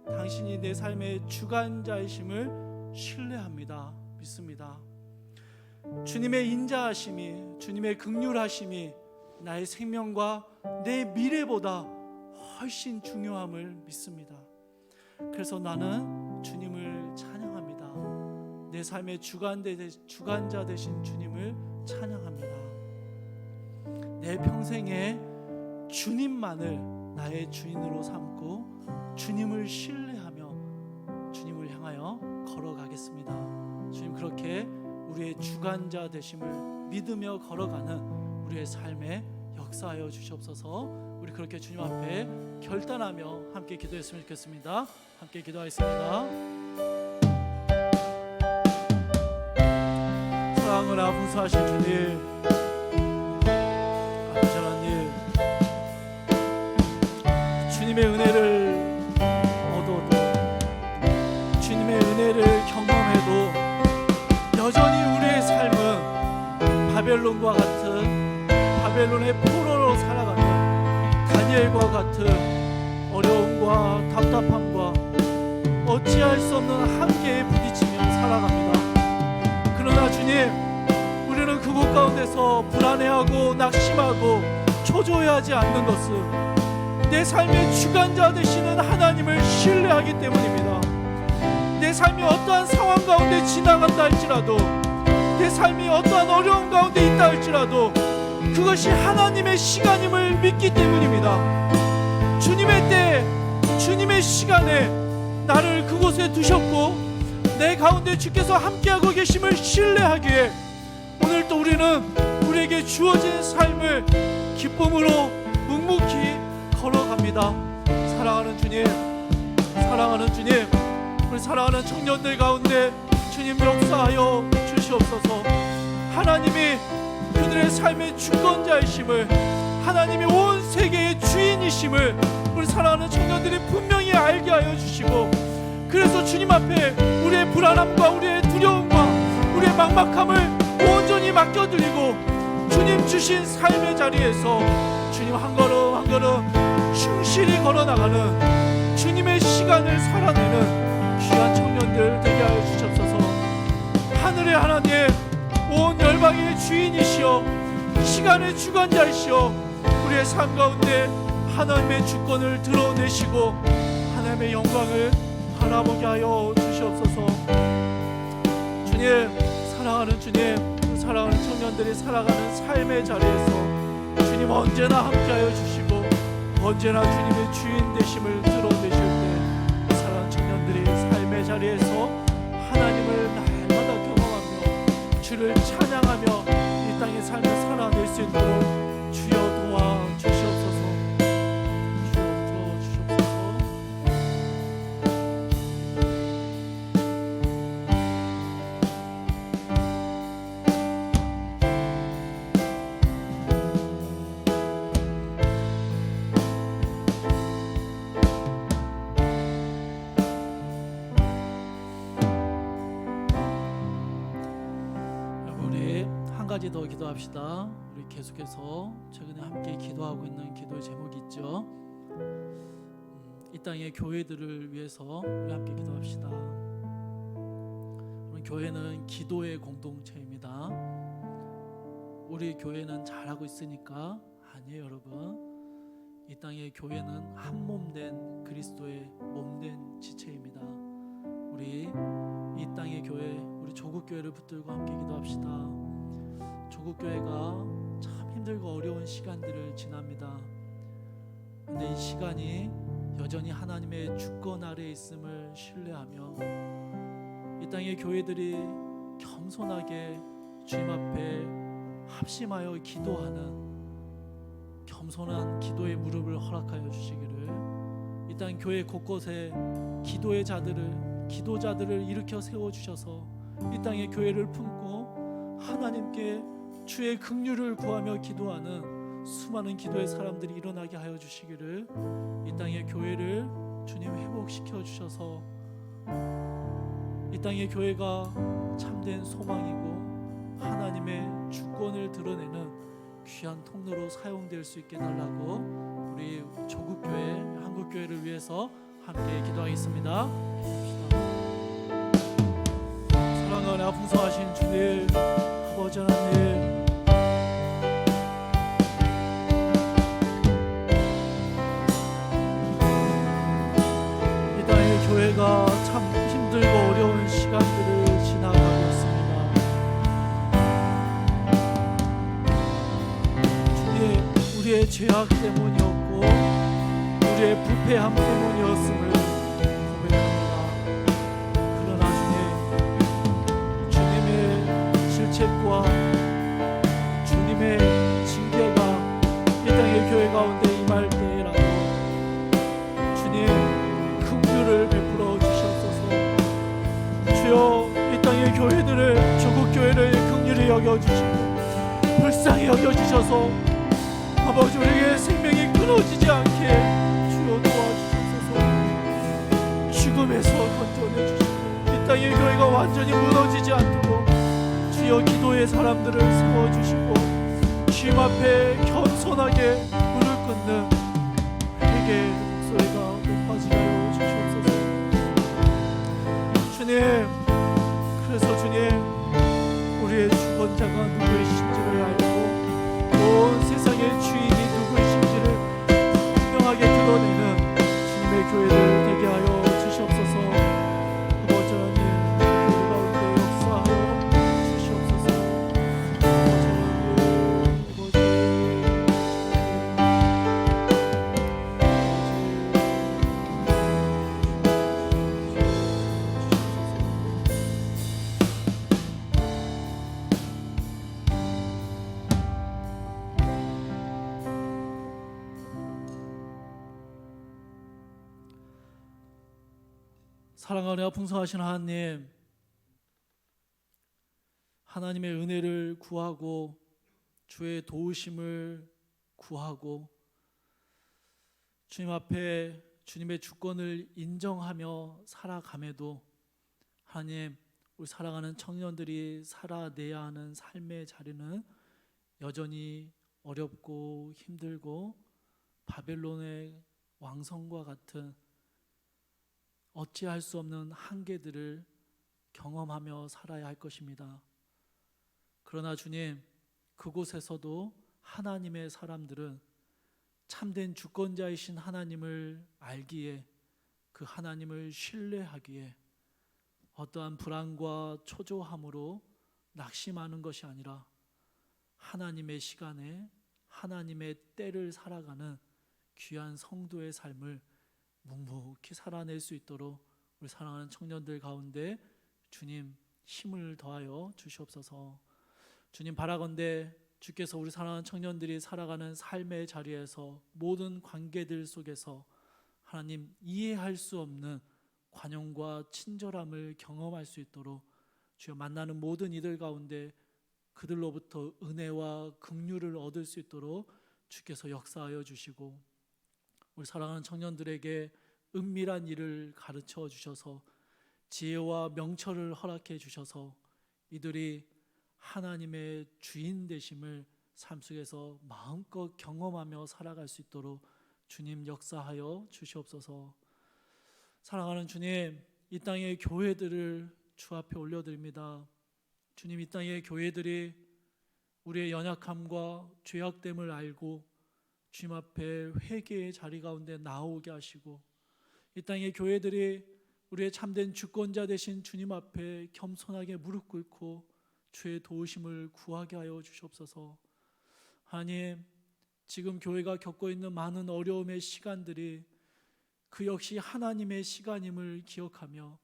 당신이 내 삶의 주관자이심을 신뢰합니다. 믿습니다. 주님의 인자하심이, 주님의 긍휼하심이 나의 생명과 내 미래보다 훨씬 중요함을 믿습니다. 그래서 나는 주님을 찬양합니다. 내 삶의 주관자 되신 주님을 찬양합니다. 내 평생에 주님만을 나의 주인으로 삼고 주님을 신뢰하며 주님을 향하여 걸어가겠습니다. 주님, 그렇게 우리의 주관자 되심을 믿으며 걸어가는 우리의 삶에 역사하여 주시옵소서. 우리 그렇게 주님 앞에 결단하며 함께 기도했으면 좋겠습니다. 함께 기도하겠습니다. 사랑을 풍성하신 주님, 주님의 은혜를 얻어도, 주님의 은혜를 경험해도 여전히 우리의 삶은 바벨론과 같은, 바벨론의 포로로 살아가는 다니엘과 같은 어려움과 답답함과 어찌할 수 없는 한계에 부딪히며 살아갑니다. 그러나 주님, 우리는 그곳 가운데서 불안해하고 낙심하고 초조해하지 않는 것은 내 삶의 주관자 되시는 하나님을 신뢰하기 때문입니다. 내 삶이 어떠한 상황 가운데 지나간다 할지라도, 내 삶이 어떠한 어려움 가운데 있다 할지라도 그것이 하나님의 시간임을 믿기 때문입니다. 주님의 때, 주님의 시간에 나를 그곳에 두셨고 내 가운데 주께서 함께하고 계심을 신뢰하기에 오늘 또 우리는 우리에게 주어진 삶을 기쁨으로 묵묵히 걸어갑니다. 사랑하는 주님, 사랑하는 주님, 우리 사랑하는 청년들 가운데 주님 역사하여 주시옵소서. 하나님이 그들의 삶의 주권자이심을, 하나님이 온 세계의 주인이심을 우리 사랑하는 청년들이 분명히 알게 하여 주시고, 그래서 주님 앞에 우리의 불안함과 우리의 두려움과 우리의 막막함을 온전히 맡겨드리고 주님 주신 삶의 자리에서 주님 한 걸음 한 걸음 충실히 걸어나가는 주님의 시간을 살아내는 귀한 청년들 되게 하여 주시옵소서. 하늘의 하나님, 온 열방의 주인이시여 시간의 주관자이시여 우리의 삶 가운데 하나님의 주권을 드러내시고 하나님의 영광을 바라보게 하여 주시옵소서. 주님, 사랑하는 주님, 사랑하는 청년들이 살아가는 삶의 자리에서 주님 언제나 함께하여 주시고 언제나 주님의 주인 되심을 드러내실 때 사랑하는 청년들이 삶의 자리에서 하나님을 날마다 경험하며 주를 찬양하며 이 땅의 삶을 살아낼 수 있도록 주여 도와주시옵소서. 주여 도와주시옵소서. 우리 한 가지 더 기도합시다. 우리 계속해서 최근에 함께 기도하고 있는 기도의 제목이 있죠. 이 땅의 교회들을 위해서 우리 함께 기도합시다. 우리 교회는 기도의 공동체입니다. 우리 교회는 잘하고 있으니까 아니에요, 여러분. 이 땅의 교회는 한 몸 된 그리스도의 몸된 지체입니다. 우리 이 땅의 교회, 우리 조국교회를 붙들고 함께 기도합시다. 조국교회가 참 힘들고 어려운 시간들을 지납니다. 근데 이 시간이 여전히 하나님의 주권 아래에 있음을 신뢰하며 이 땅의 교회들이 겸손하게 주님 앞에 합심하여 기도하는 겸손한 기도의 무릎을 허락하여 주시기를, 이 땅 교회 곳곳에 기도자들을 일으켜 세워주셔서 이 땅의 교회를 품고 하나님께 주의 긍휼을 구하며 기도하는 수많은 기도의 사람들이 일어나게 하여 주시기를, 이 땅의 교회를 주님 회복시켜 주셔서 이 땅의 교회가 참된 소망이고 하나님의 주권을 드러내는 귀한 통로로 사용될 수 있게 달라고 우리 조국교회, 한국교회를 위해서 함께 기도하겠습니다. 사랑하는 풍성하신 주님, 아버지 하나님, 이 땅의 교회가 참 힘들고 어려운 시간들을 지나가고 있습니다. 주님, 우리의 죄악 때문이었고 우리의 부패함 때문이었음을 고백합니다. 그러나 주님의 질책과 주님의 징계가 이 땅의 교회 가운데 임할 때라도 주님 긍휼을 베풀어 주시옵소서. 주여, 이 땅의 교회들을, 조국교회를 긍휼히 여겨주시고 불쌍히 여겨주셔서 아버지 우리에게 생명이 끊어지지 않게 주여 도와주셔서 죽음에서 건져내주시고 이 땅의 교회가 완전히 무너지지 않도록 주여 기도의 사람들을 세워주시고 주님 앞에 겸손하게 무릎 꿇는 회개의 목소리가 높아지게 하여 주시옵소서. 주님, 그래서 주님 우리의 주권자가 누구이신지를 알고 온 세상의 주인이 누구이신지를 분명하게 드러내는 주님의 교회를 되게 하여 주시옵소서. 아버지 하나님, 우리 가운데 역사하여 주시옵소서. 아버지 사랑하며 풍성하신 하나님, 하나님의 은혜를 구하고 주의 도우심을 구하고 주님 앞에 주님의 주권을 인정하며 살아감에도 하나님, 우리 살아가는 청년들이 살아내야 하는 삶의 자리는 여전히 어렵고 힘들고 바벨론의 왕성과 같은 어찌할 수 없는 한계들을 경험하며 살아야 할 것입니다. 그러나 주님, 그곳에서도 하나님의 사람들은 참된 주권자이신 하나님을 알기에, 그 하나님을 신뢰하기에 어떠한 불안과 초조함으로 낙심하는 것이 아니라 하나님의 시간에 하나님의 때를 살아가는 귀한 성도의 삶을 묵묵히 살아낼 수 있도록 우리 사랑하는 청년들 가운데 주님 힘을 더하여 주시옵소서. 주님, 바라건대 주께서 우리 사랑하는 청년들이 살아가는 삶의 자리에서 모든 관계들 속에서 하나님 이해할 수 없는 관용과 친절함을 경험할 수 있도록 주여, 만나는 모든 이들 가운데 그들로부터 은혜와 긍휼을 얻을 수 있도록 주께서 역사하여 주시고, 우리 사랑하는 청년들에게 은밀한 일을 가르쳐 주셔서 지혜와 명철을 허락해 주셔서 이들이 하나님의 주인 되심을 삶 속에서 마음껏 경험하며 살아갈 수 있도록 주님 역사하여 주시옵소서. 사랑하는 주님, 이 땅의 교회들을 주 앞에 올려드립니다. 주님, 이 땅의 교회들이 우리의 연약함과 죄악됨을 알고 주님 앞에 회개의 자리 가운데 나오게 하시고, 이 땅의 교회들이 우리의 참된 주권자 되신 주님 앞에 겸손하게 무릎 꿇고 주의 도우심을 구하게 하여 주시옵소서. 하나님, 지금 교회가 겪고 있는 많은 어려움의 시간들이 그 역시 하나님의 시간임을 기억하며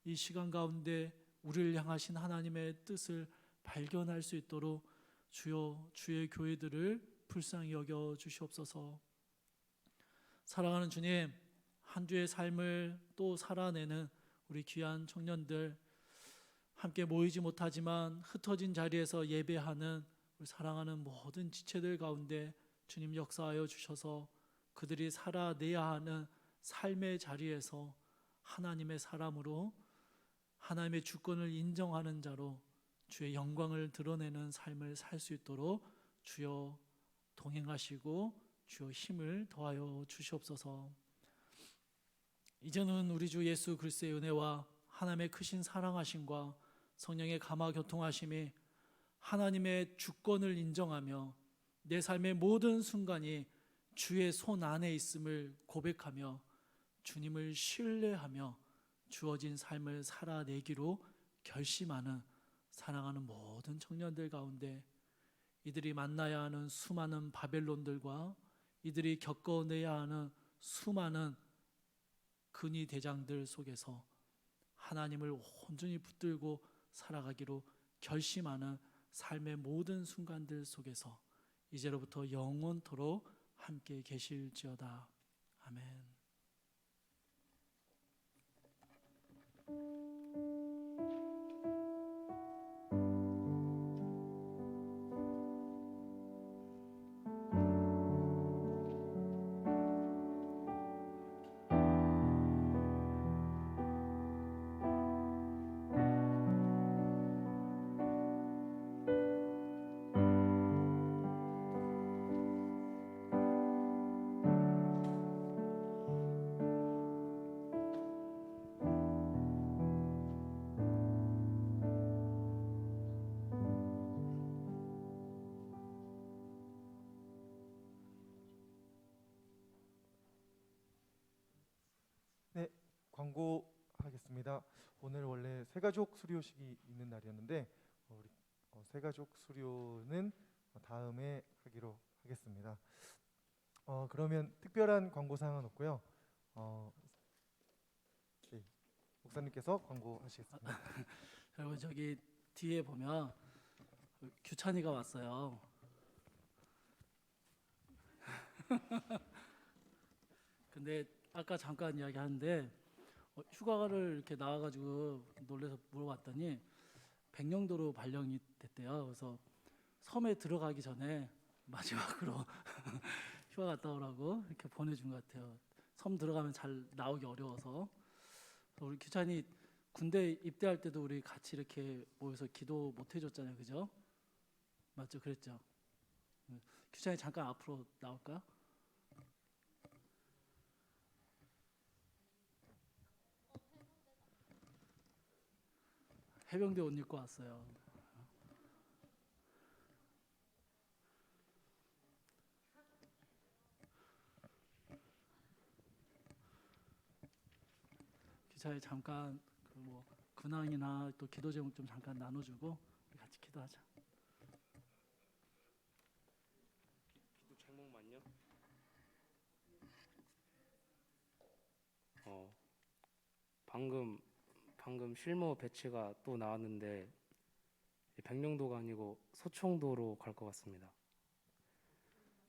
이 시간 가운데 우리를 향하신 하나님의 뜻을 발견할 수 있도록 주여, 주의 교회들을 불쌍히 여겨 주시옵소서. 사랑하는 주님, 한 주의 삶을 또 살아내는 우리 귀한 청년들, 함께 모이지 못하지만 흩어진 자리에서 예배하는 우리 사랑하는 모든 지체들 가운데 주님 역사하여 주셔서 그들이 살아내야 하는 삶의 자리에서 하나님의 사람으로, 하나님의 주권을 인정하는 자로 주의 영광을 드러내는 삶을 살 수 있도록 주여 동행하시고 주여 힘을 더하여 주시옵소서. 이제는 우리 주 예수 그리스도의 은혜와 하나님의 크신 사랑하심과 성령의 감화 교통하심이 하나님의 주권을 인정하며 내 삶의 모든 순간이 주의 손 안에 있음을 고백하며 주님을 신뢰하며 주어진 삶을 살아내기로 결심하는 사랑하는 모든 청년들 가운데 이들이 만나야 하는 수많은 바벨론들과 이들이 겪어내야 하는 수많은 근위 대장들 속에서 하나님을 온전히 붙들고 살아가기로 결심하는 삶의 모든 순간들 속에서 이제로부터 영원토록 함께 계실지어다. 아멘. 네, 광고하겠습니다. 오늘 원래 새가족 수료식이 있는 날이었는데 우리 새가족 수료는 다음에 하기로 하겠습니다. 그러면 특별한 광고 사항은 없고요. 네, 목사님께서 광고하시겠습니다. 여러분, 저기 뒤에 보면 규찬이가 왔어요. 근데 아까 잠깐 이야기하는데 휴가를 이렇게 나와가지고 놀래서 물어봤더니 백령도로 발령이 됐대요. 그래서 섬에 들어가기 전에 마지막으로 휴가 갔다 오라고 이렇게 보내준 것 같아요. 섬 들어가면 잘 나오기 어려워서. 그래서 우리 규찬이 군대 입대할 때도 우리 같이 이렇게 모여서 기도 못 해줬잖아요, 그죠? 맞죠? 그랬죠. 규찬이 잠깐 앞으로 나올까? 해병대 옷 입고 왔어요. 기차에 잠깐 그 뭐 근황이나 또 기도 제목 좀 잠깐 나눠주고 우리 같이 기도하자. 기도 제목만요? 방금 실무 배치가 또 나왔는데 백령도가 아니고 소총도로 갈 것 같습니다.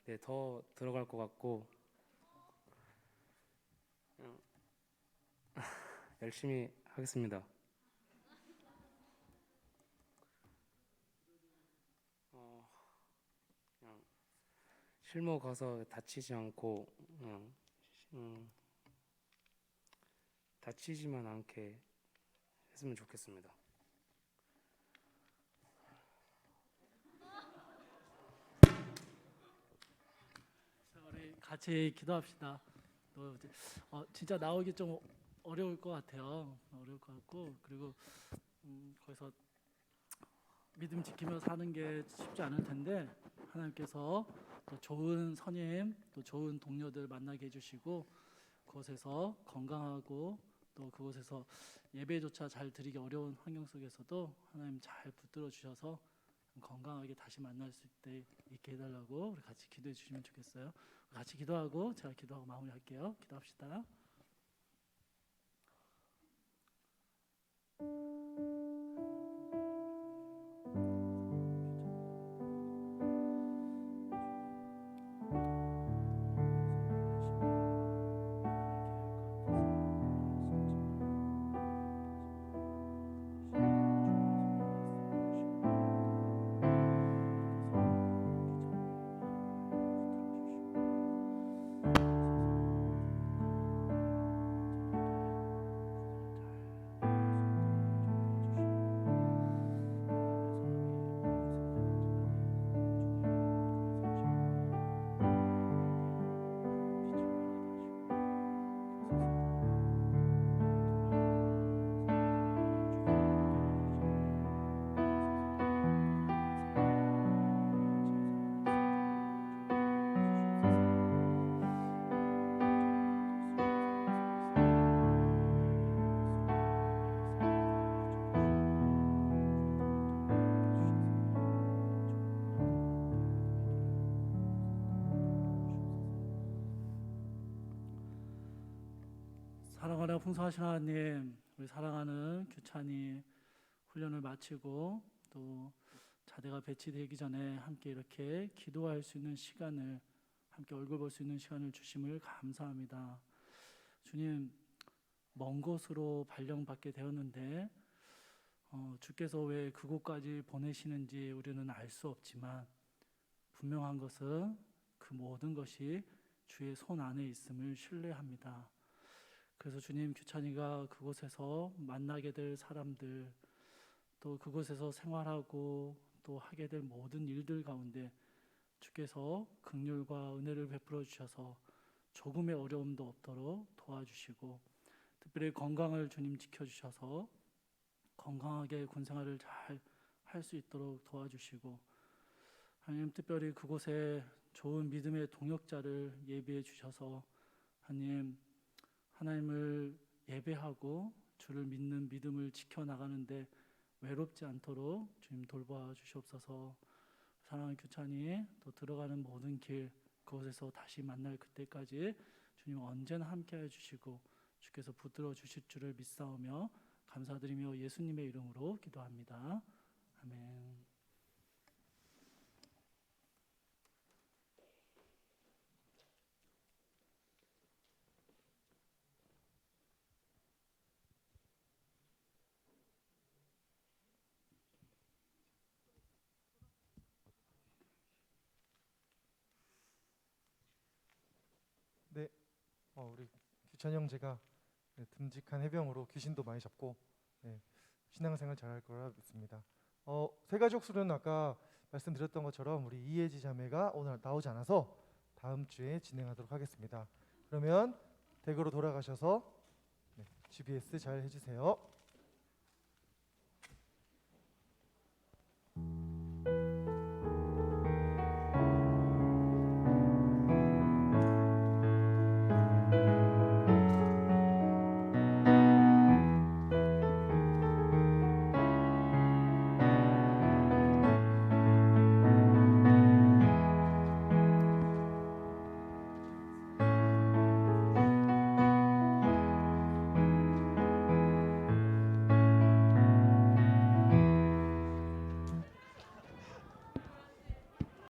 네, 더 들어갈 것 같고 그냥 열심히 하겠습니다. 그냥 실무 가서 다치지 않고 그냥 다치지만 않게 했으면 좋겠습니다. 자, 우리 같이 기도합시다. 진짜 나오기 좀 어려울 것 같아요. 어려울 것 같고 그리고 거기서 믿음 지키며 사는 게 쉽지 않을 텐데 하나님께서 또 좋은 선임, 또 좋은 동료들 만나게 해주시고 그곳에서 건강하고 또 그곳에서 예배조차 잘 드리기 어려운 환경 속에서도 하나님 잘 붙들어 주셔서 건강하게 다시 만날 수 있게 해달라고 우리 같이 기도해 주시면 좋겠어요. 같이 기도하고 제가 기도하고 마무리할게요. 기도합시다. 사랑하라 풍성하신 하나님, 우리 사랑하는 규찬이 훈련을 마치고 또 자대가 배치되기 전에 함께 이렇게 기도할 수 있는 시간을, 함께 얼굴 볼 수 있는 시간을 주심을 감사합니다. 주님, 먼 곳으로 발령받게 되었는데 주께서 왜 그곳까지 보내시는지 우리는 알 수 없지만 분명한 것은 그 모든 것이 주의 손 안에 있음을 신뢰합니다. 그래서 주님, 규찬이가 그곳에서 만나게 될 사람들, 또 그곳에서 생활하고 또 하게 될 모든 일들 가운데 주께서 긍휼과 은혜를 베풀어 주셔서 조금의 어려움도 없도록 도와주시고, 특별히 건강을 주님 지켜주셔서 건강하게 군생활을 잘 할 수 있도록 도와주시고, 하나님 특별히 그곳에 좋은 믿음의 동역자를 예비해 주셔서 하나님을 예배하고 주를 믿는 믿음을 지켜나가는데 외롭지 않도록 주님 돌봐 주시옵소서. 사랑하는 규찬이 또 들어가는 모든 길, 그곳에서 다시 만날 그때까지 주님 언제나 함께해 주시고 주께서 붙들어 주실 줄을 믿사오며 감사드리며 예수님의 이름으로 기도합니다. 아멘. 우리 규찬 형제가 네, 듬직한 해병으로 귀신도 많이 잡고 네, 신앙생활 잘할 거라 믿습니다. 새가족 수료는 아까 말씀드렸던 것처럼 우리 이혜지 자매가 오늘 나오지 않아서 다음 주에 진행하도록 하겠습니다. 그러면 댁으로 돌아가셔서 네, GBS 잘 해주세요.